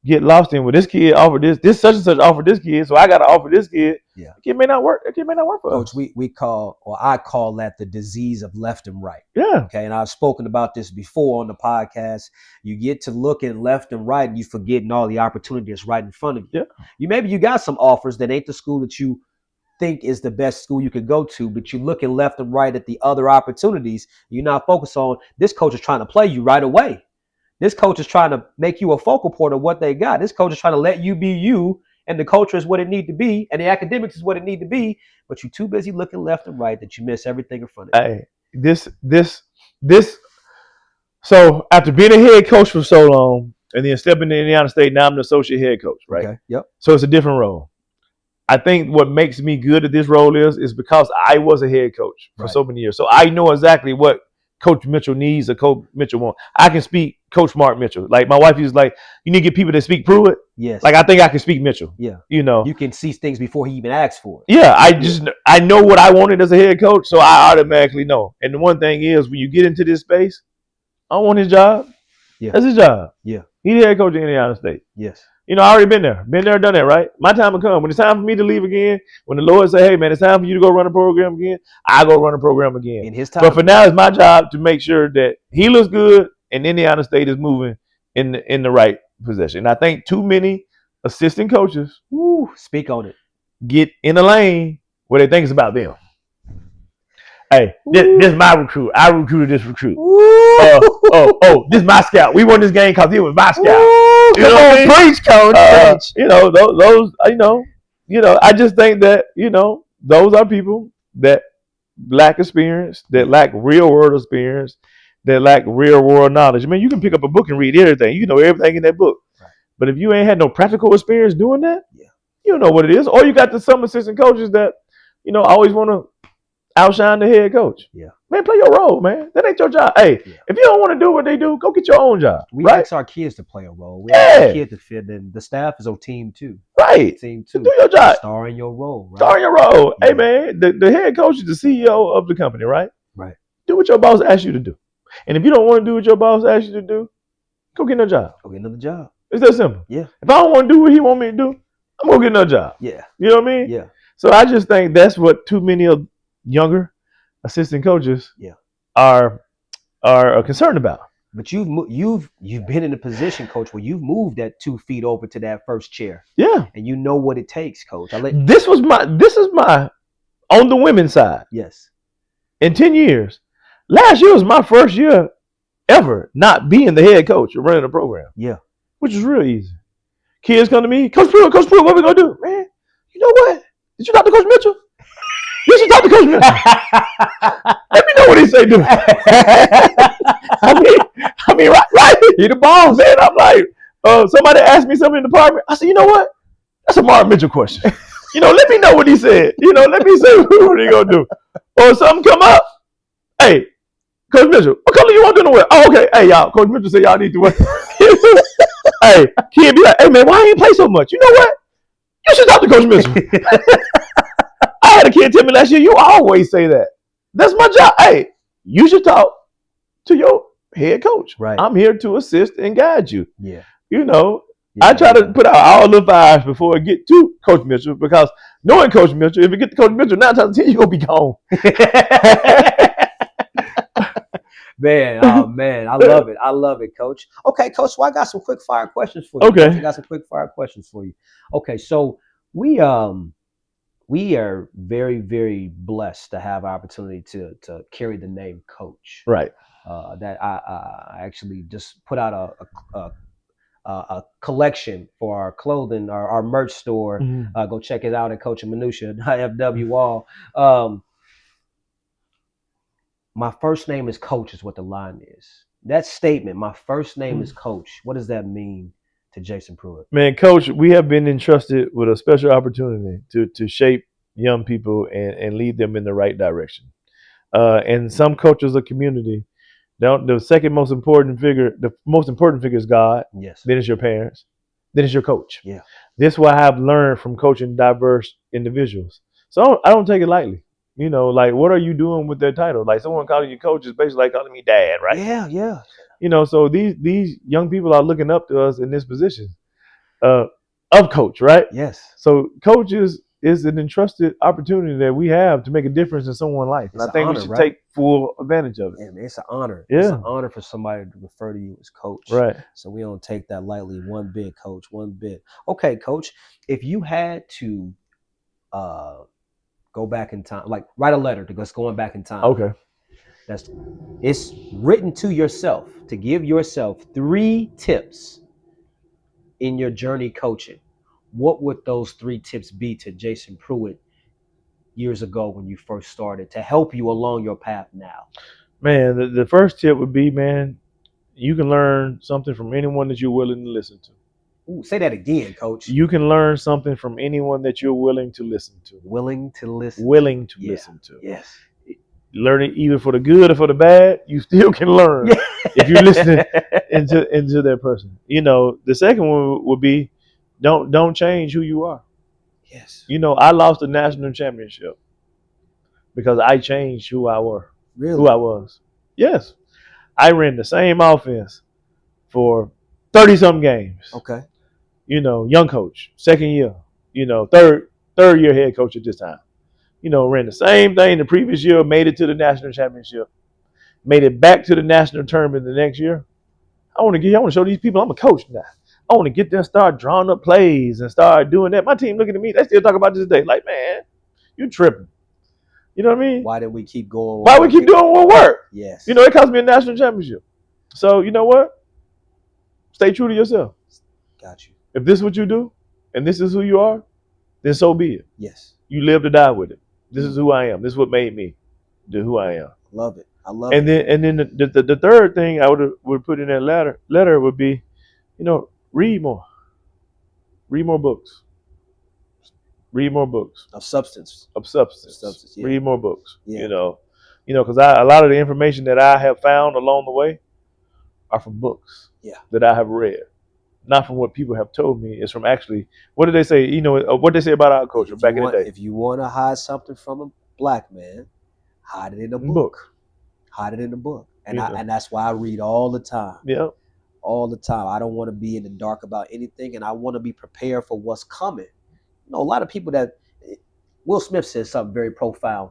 B: get lost in, well, this kid offered this such and such offered this kid, so I got to offer this kid.
A: Yeah.
B: It may not work. It may not work for
A: Coach,
B: us.
A: I call that the disease of left and right.
B: Yeah.
A: Okay. And I've spoken about this before on the podcast. You get to looking left and right, and you forgetting all the opportunities right in front of you.
B: Yeah.
A: Maybe you got some offers that ain't the school that you think is the best school you could go to, but you're looking left and right at the other opportunities. You're not focused on this coach is trying to play you right away. This coach is trying to make you a focal point of what they got. This coach is trying to let you be you, and the culture is what it need to be, and the academics is what it need to be, but you're too busy looking left and right that you miss everything in front of you.
B: Hey, so after being a head coach for so long, and then stepping to Indiana State, now I'm the associate head coach, right?
A: Okay. Yep.
B: So it's a different role. I think what makes me good at this role is because I was a head coach for so many years. So I know exactly what Coach Mitchell needs or Coach Mitchell wants. I can speak Coach Mark Mitchell. Like my wife is like, you need to get people that speak Pruitt.
A: Yes.
B: Like I think I can speak Mitchell.
A: Yeah.
B: You know.
A: You can see things before he even asks for it.
B: Yeah. I know what I wanted as a head coach, so I automatically know. And the one thing is, when you get into this space, I don't want his job.
A: Yeah.
B: That's his job.
A: Yeah.
B: He's the head coach of Indiana State.
A: Yes.
B: You know, I already been there, done that, right? My time will come. When it's time for me to leave again, when the Lord say, hey, man, it's time for you to go run a program again, I go run a program again.
A: In his time.
B: But for now, it's my job to make sure that he looks good and Indiana State is moving in the right position. And I think too many assistant coaches
A: speak on it.
B: Get in the lane where they think it's about them. Hey, this is my recruit. I recruited this recruit. This is my scout. We won this game because it was my scout.
A: You know what I mean? Preach, coach. Preach.
B: You know, those. I just think that those are people that lack experience, that lack real world experience, that lack real world knowledge. I mean, you can pick up a book and read everything. You know everything in that book. Right. But if you ain't had no practical experience doing that, you don't know what it is. Or you got some assistant coaches that always want to outshine the head coach. Yeah. Man, play your role, man. That ain't your job. Hey, if you don't want to do what they do, go get your own job.
A: We ask our kids to play a role. We ask our kids to fit in. The staff is a team too.
B: Right.
A: Team too.
B: Do your job.
A: Star in your role. Right?
B: Star in your role. Yeah. Hey, man, the head coach is the CEO of the company, right?
A: Right.
B: Do what your boss asks you to do. And if you don't want to do what your boss asks you to do, go get another job.
A: Go get another job.
B: It's that simple.
A: Yeah.
B: If I don't want to do what he want me to do, I'm going to get another job.
A: Yeah.
B: You know what I mean?
A: Yeah.
B: So I just think that's what too many of younger assistant coaches are concerned about.
A: But you've been in a position, coach, where you've moved that 2 feet over to that first chair.
B: Yeah.
A: And you know what it takes, coach.
B: This is my on the women's side.
A: Yes.
B: In 10 years. Last year was my first year ever not being the head coach or running a program.
A: Yeah.
B: Which is real easy. Kids come to me, Coach Pruitt, what we gonna do? Man, you know what? Did you talk to Coach Mitchell? You should talk to Coach Mitchell. Let me know what he say, dude. I mean, right.
A: He the boss.
B: Man, I'm like, somebody asked me something in the department. I said, you know what? That's a Mark Mitchell question. Let me know what he said. Let me say what he gonna do. Or something come up. Hey, Coach Mitchell, what color you want to wear? Oh, okay. Hey, y'all. Coach Mitchell said y'all need to wear. Hey, kid be like, hey, man, why ain't play so much? You know what? You should talk to Coach Mitchell. I had a kid tell me last year, you always say that. That's my job. Hey, you should talk to your head coach.
A: Right.
B: I'm here to assist and guide you.
A: Yeah.
B: I try to put out all the fires before I get to Coach Mitchell because knowing Coach Mitchell, if you get to Coach Mitchell 9 times out of 10, you're going to be gone.
A: Man, oh man, I love it, coach. Okay, coach, so I got some quick fire questions for you.
B: Okay.
A: I got some quick fire questions for you. Okay, so we are very, very blessed to have opportunity to carry the name coach.
B: Right.
A: That I actually just put out a collection for our clothing, our merch store. Mm-hmm. Go check it out at Coaching Minutiae, FW all. My first name is coach is what the line is. That statement, my first name is coach. What does that mean to Jason Pruitt?
B: Man, coach, we have been entrusted with a special opportunity to shape young people and lead them in the right direction. And some coaches of community, the second most important figure, the most important figure is God.
A: Yes.
B: Then it's your parents. Then it's your coach.
A: Yeah.
B: This is what I've learned from coaching diverse individuals. So I don't take it lightly. Like, what are you doing with that title? Like, someone calling you coach is basically like calling me dad, right?
A: Yeah.
B: So these young people are looking up to us in this position of coach, right?
A: Yes.
B: So coach is an entrusted opportunity that we have to make a difference in someone's life. And I think we should take full advantage of it.
A: Yeah, man, it's an honor.
B: Yeah.
A: It's an honor for somebody to refer to you as coach.
B: Right.
A: So we don't take that lightly one bit, coach, one bit. Okay, coach, if you had to go back in time, like write a letter to us going back in time.
B: Okay.
A: It's written to yourself to give yourself 3 tips in your journey coaching. What would those 3 tips be to Jason Pruitt years ago when you first started to help you along your path now?
B: Man, the first tip would be, man, you can learn something from anyone that you're willing to listen to.
A: Ooh, say that again, coach.
B: You can learn something from anyone that you're willing to listen to.
A: Willing to listen.
B: Listen to.
A: Yes.
B: Learn it either for the good or for the bad. You still can learn if you're listening into that person. The second one would be don't change who you are.
A: Yes.
B: I lost the national championship because I changed who I was.
A: Really?
B: Who I was. Yes. I ran the same offense for 30-something games.
A: Okay.
B: Young coach, second year, third year head coach at this time. Ran the same thing the previous year, made it to the national championship, made it back to the national tournament the next year. I want to show these people I'm a coach now. I want to get there and start drawing up plays and start doing that. My team looking at me, they still talk about this day. Like, man, you tripping. You know what I mean?
A: Why didn't we keep going?
B: Why we keep doing what work?
A: Yes.
B: You know, it cost me a national championship. So, you know what? Stay true to yourself.
A: Got you.
B: If this is what you do, and this is who you are, then so be it.
A: Yes.
B: You live to die with it. This is who I am. This is what made me do who I am.
A: Love it. I love it.
B: And then the third thing I would put in that letter would be, you know, read more. Read more books. Read more books.
A: Of substance.
B: Yeah. Read more books.
A: Yeah.
B: You know, because a lot of the information that I have found along the way are from books.
A: Yeah.
B: That I have read. Not from what people have told me. It's from actually, what did they say? You know, what they say about our culture back in the day.
A: If you want to hide something from a black man, hide it in a book. Hide it in a book. And that's why I read all the time.
B: Yeah.
A: All the time. I don't want to be in the dark about anything, and I want to be prepared for what's coming. You know, a lot of people Will Smith said something very profound.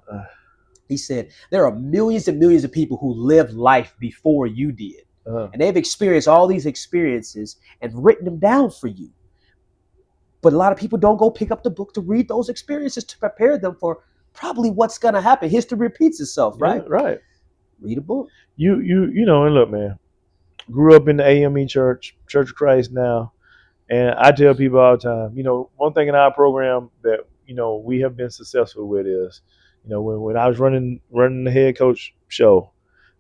A: He said, there are millions and millions of people who lived life before you did. And they've experienced all these experiences and written them down for you. But a lot of people don't go pick up the book to read those experiences to prepare them for probably what's going to happen. History repeats itself, right?
B: Yeah, right.
A: Read a book.
B: You know, and look, man, grew up in the AME Church of Christ now. And I tell people all the time, you know, one thing in our program that, you know, we have been successful with is, you know, when I was running the head coach show,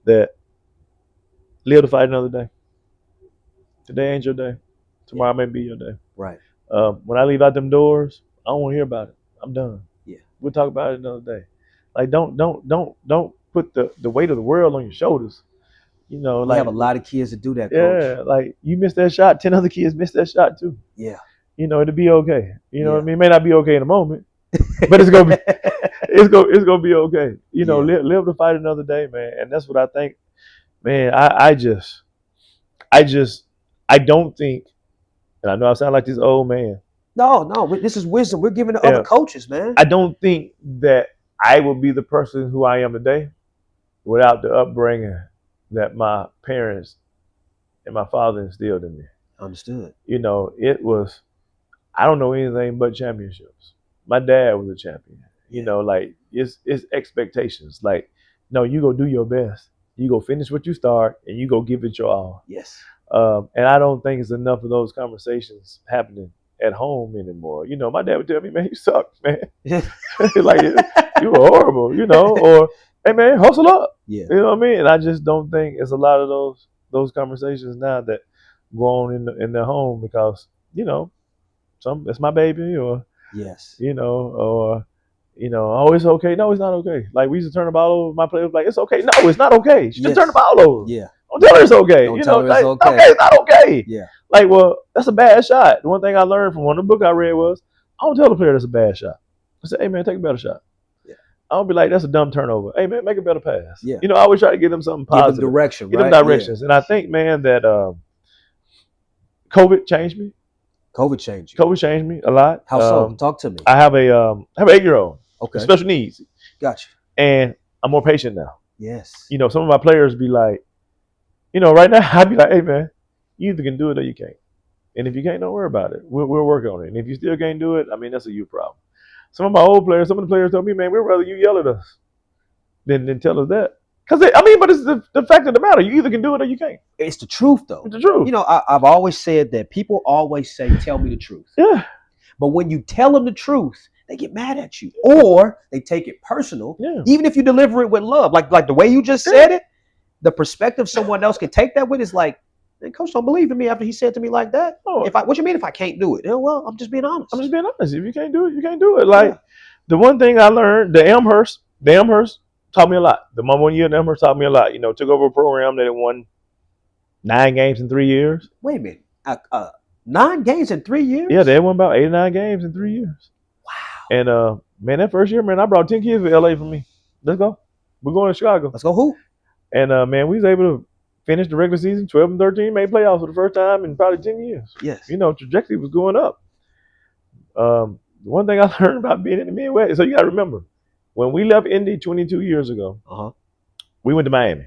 B: that live to fight another day. Today ain't your day. Tomorrow may be your day.
A: Right.
B: When I leave out them doors, I don't want to hear about it. I'm done.
A: Yeah.
B: We'll talk about it another day. Like, don't put the weight of the world on your shoulders. You know,
A: we have a lot of kids that do that, Coach.
B: Yeah, like you missed that shot, 10 other kids missed that shot too.
A: Yeah.
B: You know, it'll be okay. You know what I mean? It may not be okay in a moment, but it's gonna be it's gonna be okay. You know, live to fight another day, man. And that's what I think, man. I don't think, and I know I sound like this old man.
A: No, this is wisdom. We're giving to other coaches, man.
B: I don't think that I will be the person who I am today without the upbringing that my parents and my father instilled in me.
A: Understood.
B: You know, it was, I don't know anything but championships. My dad was a champion. You know, like it's expectations. Like, no, you go do your best. You go finish what you start and you go give it your all.
A: Yes.
B: And I don't think it's enough of those conversations happening at home anymore. You know, my dad would tell me, man, you suck, man. Like, you were horrible, you know, or, hey, man, hustle up.
A: Yeah.
B: You know what I mean? And I just don't think it's a lot of those conversations now that go on in the home because, you know, it's my baby or,
A: yes,
B: you know, or, you know, oh, it's okay. No, it's not okay. Like, we used to turn the ball over. My player was like, it's okay. No, it's not okay. She just turned the ball over.
A: Yeah.
B: Don't tell her it's okay.
A: Don't
B: you
A: tell
B: know,
A: her it's
B: like,
A: okay.
B: Okay, it's not okay.
A: Yeah.
B: Like, well, that's a bad shot. The one thing I learned from one of the book I read was, I don't tell the player that's a bad shot. I said, hey, man, take a better shot. Yeah. I don't be like, that's a dumb turnover. Hey, man, make a better pass.
A: Yeah.
B: You know, I always try to give them something positive.
A: Give them direction,
B: Give them directions. Yeah. And I think, man, that COVID changed me.
A: COVID changed you.
B: COVID changed me a lot.
A: How so? Talk to me.
B: I have an 8-year-old.
A: Okay.
B: With special needs.
A: Gotcha.
B: And I'm more patient now.
A: Yes.
B: You know, some of my players be like, you know, right now I'd be like, hey, man, you either can do it or you can't. And if you can't, don't worry about it. We'll work on it. And if you still can't do it, I mean, that's a you problem. Some of my old players, some of the players told me, man, we'd rather you yell at us than tell us that. Because, but it's the fact of the matter. You either can do it or you can't.
A: It's the truth, though.
B: It's the truth.
A: You know, I've always said that people always say, tell me the truth.
B: Yeah.
A: But when you tell them the truth, they get mad at you. Or they take it personal. Yeah. Even if you deliver it with love. Like the way you just said it, the perspective someone else can take that with is like, man, Coach don't believe in me after he said to me like that. Oh. What you mean if I can't do it? Well, I'm just being honest.
B: I'm just being honest. If you can't do it, you can't do it. Like, the one thing I learned, the Amherst taught me a lot. The 1 year at Amherst taught me a lot. You know, took over a program that had won 9 games in 3 years.
A: Wait a minute. 9 games in 3 years?
B: Yeah, they won about 8 or 9 games in 3 years.
A: Wow.
B: And, man, that first year, man, I brought 10 kids to LA for me. Let's go. We're going to Chicago.
A: Let's go hoop.
B: And, man, we was able to finish the regular season 12-13, made playoffs for the first time in probably 10 years.
A: Yes.
B: You know, trajectory was going up. The one thing I learned about being in the Midwest, so you got to remember, when we left Indy 22 years ago, we went to Miami,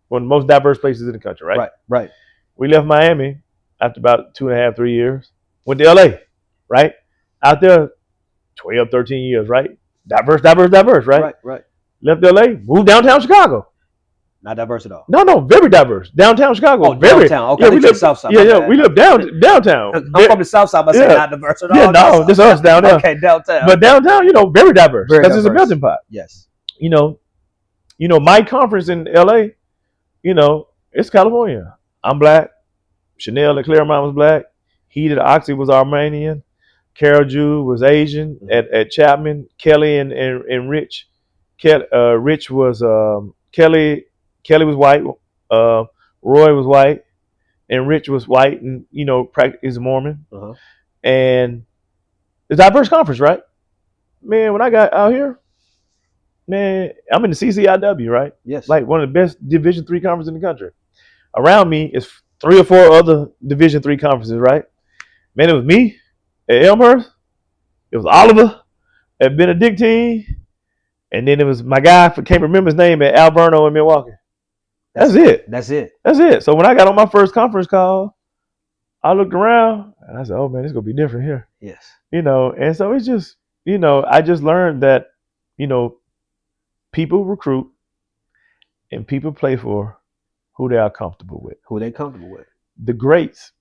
B: one of the most diverse places in the country, right?
A: Right.
B: We left Miami, after about 2.5, 3 years. Went to LA, right? Out there, 12, 13 years, right? Diverse, right?
A: Right.
B: Left LA, moved downtown Chicago.
A: Not diverse at all.
B: No, very diverse. Downtown Chicago.
A: Oh, downtown. Okay,
B: we live
A: South Side.
B: We live downtown.
A: I'm from the South Side, but I say not diverse at all.
B: Yeah, no, this us down there.
A: Okay, downtown.
B: But downtown, very diverse because it's a melting pot.
A: Yes.
B: My conference in LA, it's California. I'm black. Chanel at Claremont was black. Heated Oxy was Armenian. Carol Jew was Asian at Chapman. Kelly and Rich. Rich was Kelly. Kelly was white. Roy was white, and Rich was white, and is a Mormon.
A: Uh-huh.
B: And it's a diverse conference, right? Man, when I got out here, man, I'm in the CCIW, right?
A: Yes.
B: Like one of the best Division III conferences in the country. Around me is 3 or 4 other Division III conferences, right? Man, it was me at Elmhurst. It was Oliver at Benedictine. And then it was my guy, I can't remember his name, at Alverno in Milwaukee. That's it. So when I got on my first conference call, I looked around and I said, oh man, it's going to be different here.
A: Yes.
B: And so it's just, I just learned that, people recruit and people play for who they are comfortable with. The greats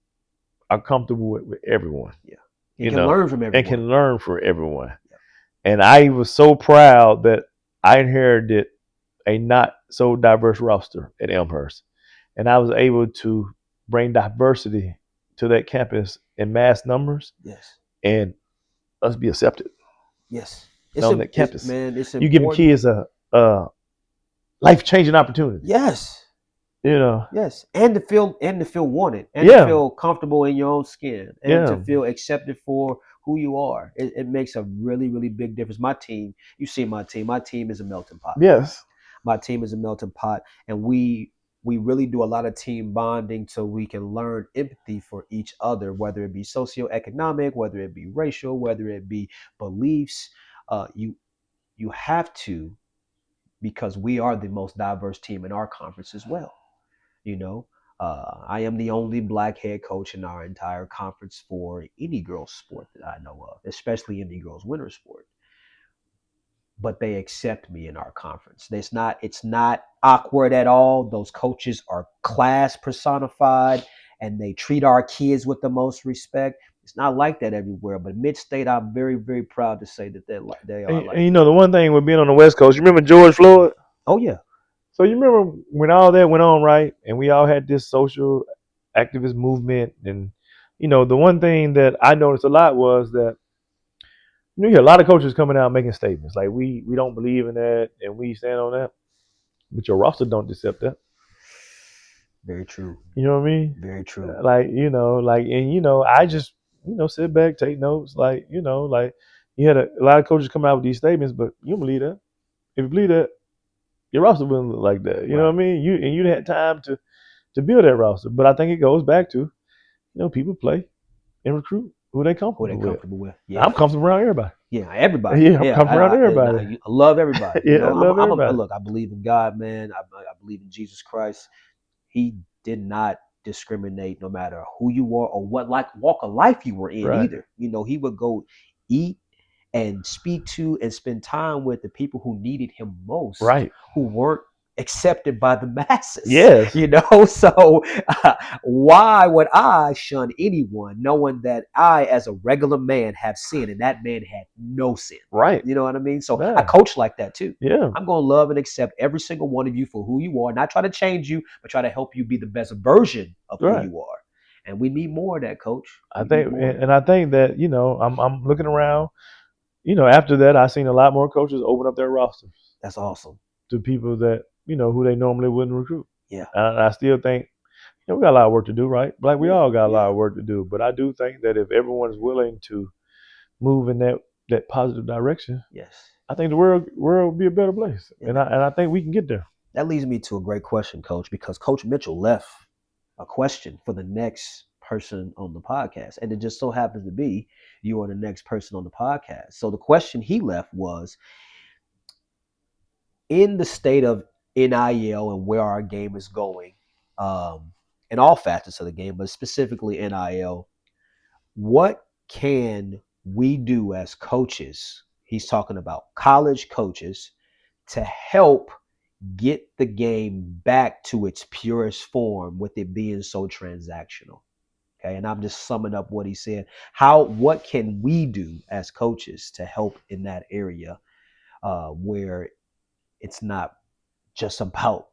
B: are comfortable with everyone.
A: Yeah. You can learn from everyone.
B: And can learn from everyone. Yeah. And I was so proud that I inherited a not so diverse roster at Elmhurst. And I was able to bring diversity to that campus in mass numbers.
A: Yes.
B: And us be accepted.
A: Yes.
B: On that campus.
A: It's
B: you give kids a life-changing opportunity.
A: Yes. Yes. And to feel wanted. And to feel comfortable in your own skin. And to feel accepted for who you are. It makes a really, really big difference. My team, you see my team. My team is a melting pot.
B: Yes.
A: My team is a melting pot. And we really do a lot of team bonding so we can learn empathy for each other, whether it be socioeconomic, whether it be racial, whether it be beliefs. You have to, because we are the most diverse team in our conference as well. I am the only black head coach in our entire conference for any girls sport that I know of, especially any girls winter sport. But they accept me in our conference. It's not awkward at all. Those coaches are class personified, and they treat our kids with the most respect. It's not like that everywhere, but mid-state, I'm very, very proud to say that they are like that.
B: And the one thing with being on the West Coast, you remember George Floyd?
A: Oh yeah.
B: So you remember when all that went on, right? And we all had this social activist movement, and the one thing that I noticed a lot was that you hear a lot of coaches coming out making statements like we don't believe in that and we stand on that, but your roster don't accept that.
A: Very true.
B: You know what I mean?
A: Very true.
B: I just sit back, take notes, you had a lot of coaches come out with these statements, but you don't believe that. If you believe that, your roster wouldn't look like that. You know what I mean? You had time to build that roster, but I think it goes back to people play and recruit who they comfortable with. Yeah. I'm comfortable around everybody.
A: Yeah, everybody.
B: Yeah, I'm comfortable around everybody.
A: I love everybody.
B: I love everybody.
A: Look, I believe in God, man. I believe in Jesus Christ. He did not discriminate no matter who you were or what walk of life you were in either. He would go eat and speak to and spend time with the people who needed him most,
B: right?
A: Who weren't accepted by the masses.
B: Yes.
A: So why would I shun anyone knowing that I, as a regular man, have sin and that man had no sin?
B: Right.
A: You know what I mean? So I coach like that too.
B: Yeah.
A: I'm going to love and accept every single one of you for who you are, not try to change you, but try to help you be the best version of who you are. And we need more of that, Coach.
B: I think that, I'm looking around, after that, I seen a lot more coaches open up their rosters.
A: That's awesome.
B: To people that, who they normally wouldn't recruit.
A: Yeah.
B: And I still think, we got a lot of work to do, right? Like we all got a lot of work to do. But I do think that if everyone is willing to move in that positive direction,
A: yes,
B: I think the world will be a better place. Yeah. And I think we can get there.
A: That leads me to a great question, Coach, because Coach Mitchell left a question for the next person on the podcast. And it just so happens to be you are the next person on the podcast. So the question he left was, in the state of NIL and where our game is going, in all facets of the game, but specifically NIL, what can we do as coaches? He's talking about college coaches to help get the game back to its purest form with it being so transactional. Okay. And I'm just summing up what he said. What can we do as coaches to help in that area where it's not just about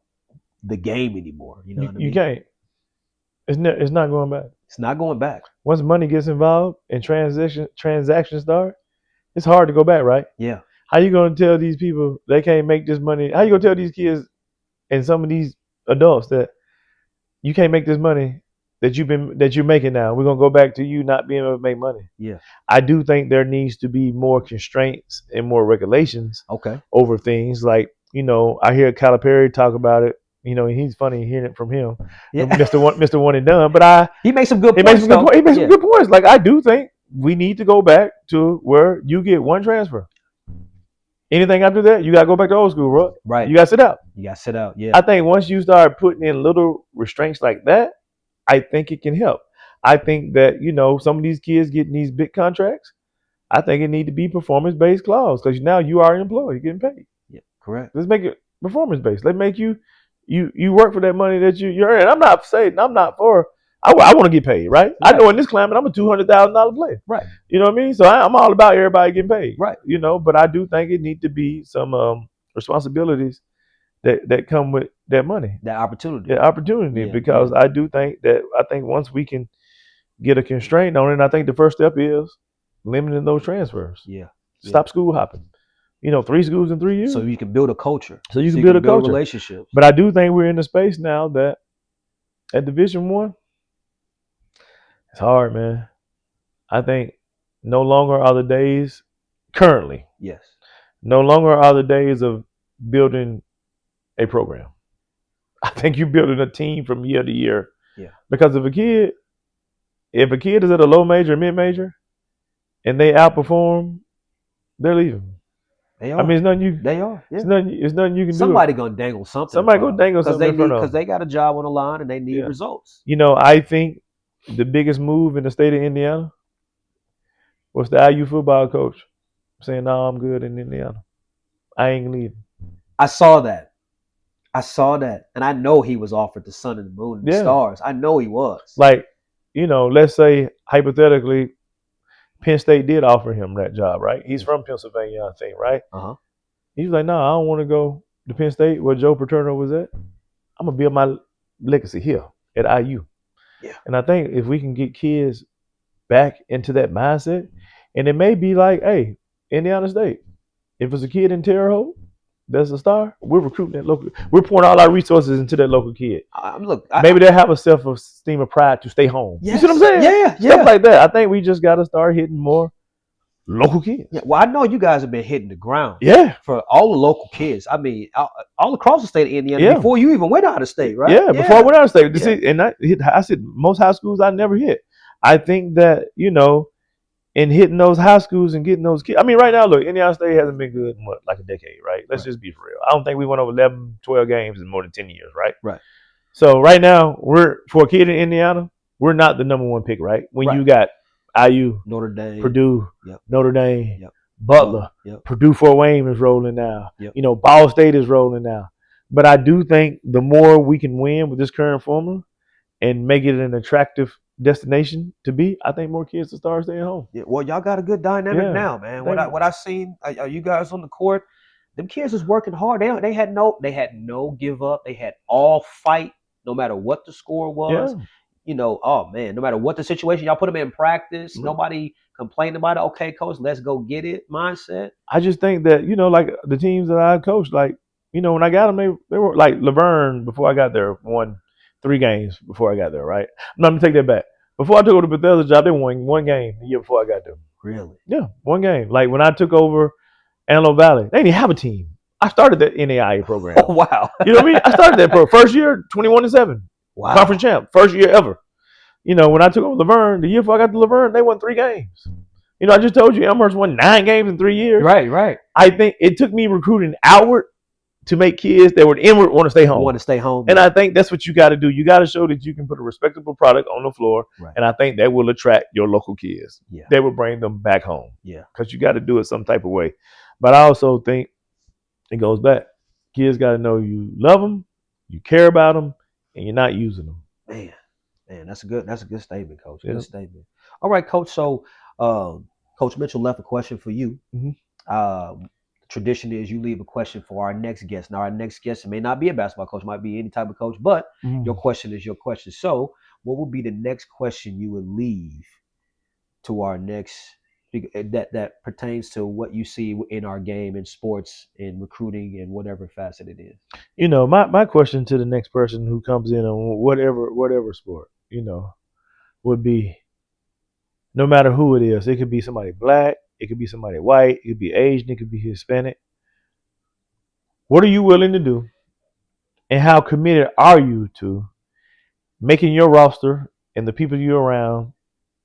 A: the game anymore? You know what I mean?
B: You can't. It's not going back.
A: It's not going back.
B: Once money gets involved and transactions start, it's hard to go back, right?
A: Yeah.
B: How you gonna tell these people they can't make this money? How you gonna tell these kids and some of these adults that you can't make this money that you're making now? We're gonna go back to you not being able to make money.
A: Yeah.
B: I do think there needs to be more constraints and more regulations over things. Like, I hear Calipari talk about it. He's funny hearing it from him. Yeah. Mr. One and Done. But
A: he makes some good points.
B: He makes some good points. Like, I do think we need to go back to where you get one transfer. Anything after that, you gotta go back to old school, bro.
A: Right.
B: You gotta sit out.
A: Yeah.
B: I think once you start putting in little restraints like that, I think it can help. I think that, some of these kids getting these big contracts, I think it need to be performance-based clause because now you are an employee, you're getting paid.
A: Yeah, correct.
B: Let's make it performance-based. Let's make you work for that money that you earn. I'm not for. I want to get paid, right? I know in this climate I'm a $200,000 player,
A: right?
B: You know what I mean? So I'm all about everybody getting paid,
A: right?
B: But I do think it need to be some responsibilities that come with that money,
A: that opportunity,
B: because I do think once we can get a constraint on it, and I think the first step is limiting those transfers.
A: Yeah.
B: Stop school hopping. 3 schools in 3 years.
A: So you can build a culture.
B: So you can build a culture.
A: Relationships.
B: But I do think we're in a space now that at Division I, it's hard, man. I think no longer are the days currently.
A: Yes.
B: No longer are the days of building a program. I think you're building a team from year to year.
A: Yeah.
B: Because if a kid is at a low major, mid major, and they outperform, they're leaving.
A: They are.
B: I mean, it's nothing you.
A: They are. Yeah.
B: It's nothing you can do.
A: Somebody gonna dangle something.
B: Somebody gonna dangle something
A: because they got a job on the line and they need results.
B: I think the biggest move in the state of Indiana was the IU football coach saying, "No, I'm good in Indiana. I ain't leaving."
A: I saw that, and I know he was offered the sun and the moon and the stars. I know he was.
B: Like, let's say hypothetically, Penn State did offer him that job, right? He's from Pennsylvania, I think, right?
A: Uh-huh.
B: He was like, "No, I don't want to go to Penn State where Joe Paterno was at. I'm gonna build my legacy here at IU."
A: Yeah.
B: And I think if we can get kids back into that mindset, and it may be like, hey, Indiana State, if it's a kid in Terre Haute that's a star, we're recruiting that local. We're pouring all our resources into that local kid. Maybe they'll have a self-esteem of pride to stay home.
A: Yes.
B: You see what I'm saying?
A: Yeah.
B: Stuff like that. I think we just got to start hitting more local kids.
A: Yeah. Well, I know you guys have been hitting the ground.
B: Yeah.
A: For all the local kids. I mean, all across the state of Indiana before you even went out of state, right?
B: Yeah, before I went out of state. Yeah. And I said most high schools I never hit. I think that, in hitting those high schools and getting those kids. I mean, right now, look, Indiana State hasn't been good in like a decade, right? Let's just be for real. I don't think we went over 11, 12 games in more than 10 years, right?
A: Right.
B: So right now, for a kid in Indiana, we're not the number one pick, right? When you got IU,
A: Notre Dame,
B: Purdue, Notre Dame, Butler, Purdue Fort Wayne is rolling now. Ball State is rolling now. But I do think the more we can win with this current formula and make it an attractive destination to be, I think more kids will start staying home.
A: Yeah, well, y'all got a good dynamic now, man. What I seen, you guys on the court, them kids is working hard. They had no give up. They had all fight, no matter what the score was. Yeah. Oh man, no matter what the situation, y'all put them in practice. Mm-hmm. Nobody complained about it. Okay, coach, let's go get it. Mindset.
B: I just think that like the teams that I coached, like when I got them, they were like Laverne before I got there won 3 games before I got there, right? I'm not gonna take that back. Before I took over the Bethesda job, they won 1 game the year before I got there.
A: Really?
B: Yeah, 1 game. Like when I took over Antelope Valley, they didn't have a team. I started that NAIA program.
A: Oh wow!
B: You know what I mean? I started that program. First year, 21-7.
A: Wow.
B: Conference champ. First year ever. When I took over Laverne, the year before I got to Laverne, they won 3 games. I just told you Elmhurst won 9 games in 3 years.
A: Right.
B: I think it took me recruiting outward to make kids that were inward want to stay home.
A: Want to stay home.
B: And I think that's what you got to do. You got to show that you can put a respectable product on the floor.
A: Right.
B: And I think that will attract your local kids.
A: Yeah.
B: They will bring them back home.
A: Yeah.
B: Because you got to do it some type of way. But I also think it goes back. Kids got to know you love them, you care about them, and you're not using them.
A: Man, that's a good statement, Coach. Good statement. All right, Coach. So, Coach Mitchell left a question for you.
B: Mm-hmm.
A: Tradition is you leave a question for our next guest. Now, our next guest may not be a basketball coach, might be any type of coach, but your question is your question. So, what would be the next question you would leave to our next that pertains to what you see in our game, in sports, in recruiting, and whatever facet it is?
B: You know, my question to the next person who comes in on whatever sport, you know, would be, no matter who it is, it could be somebody black, it could be somebody white, it could be Asian, it could be Hispanic. What are you willing to do, and how committed are you to making your roster and the people you're around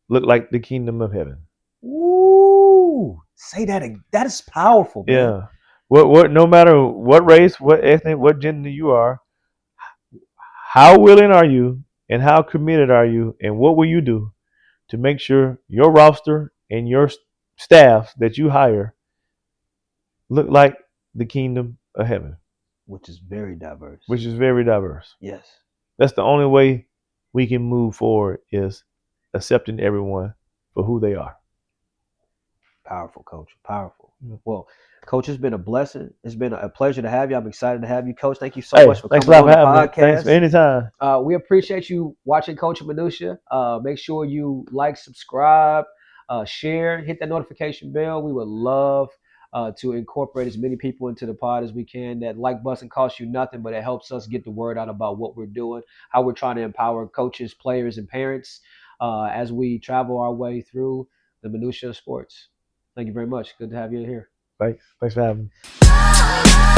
B: look like the kingdom of heaven?
A: Ooh, say that again. That is powerful, man.
B: Yeah. What? No matter what race, what ethnic, what gender you are, how willing are you, and how committed are you, and what will you do to make sure your roster and your staff that you hire look like the kingdom of heaven?
A: Which is very diverse.
B: Yes. That's the only way we can move forward, is accepting everyone for who they are.
A: Powerful, Coach. Powerful. Well, Coach, it's been a blessing. It's been a pleasure to have you. I'm excited to have you, Coach. Thank you so much for coming on the podcast.
B: Thanks for anytime.
A: We appreciate you watching Coaching Minutiae. Make sure you like, subscribe, share, hit that notification bell. We would love to incorporate as many people into the pod as we can. That like button costs you nothing, but it helps us get the word out about what we're doing, how we're trying to empower coaches, players, and parents as we travel our way through the minutiae of sports. Thank you very much. Good to have you here.
B: Thanks for having me.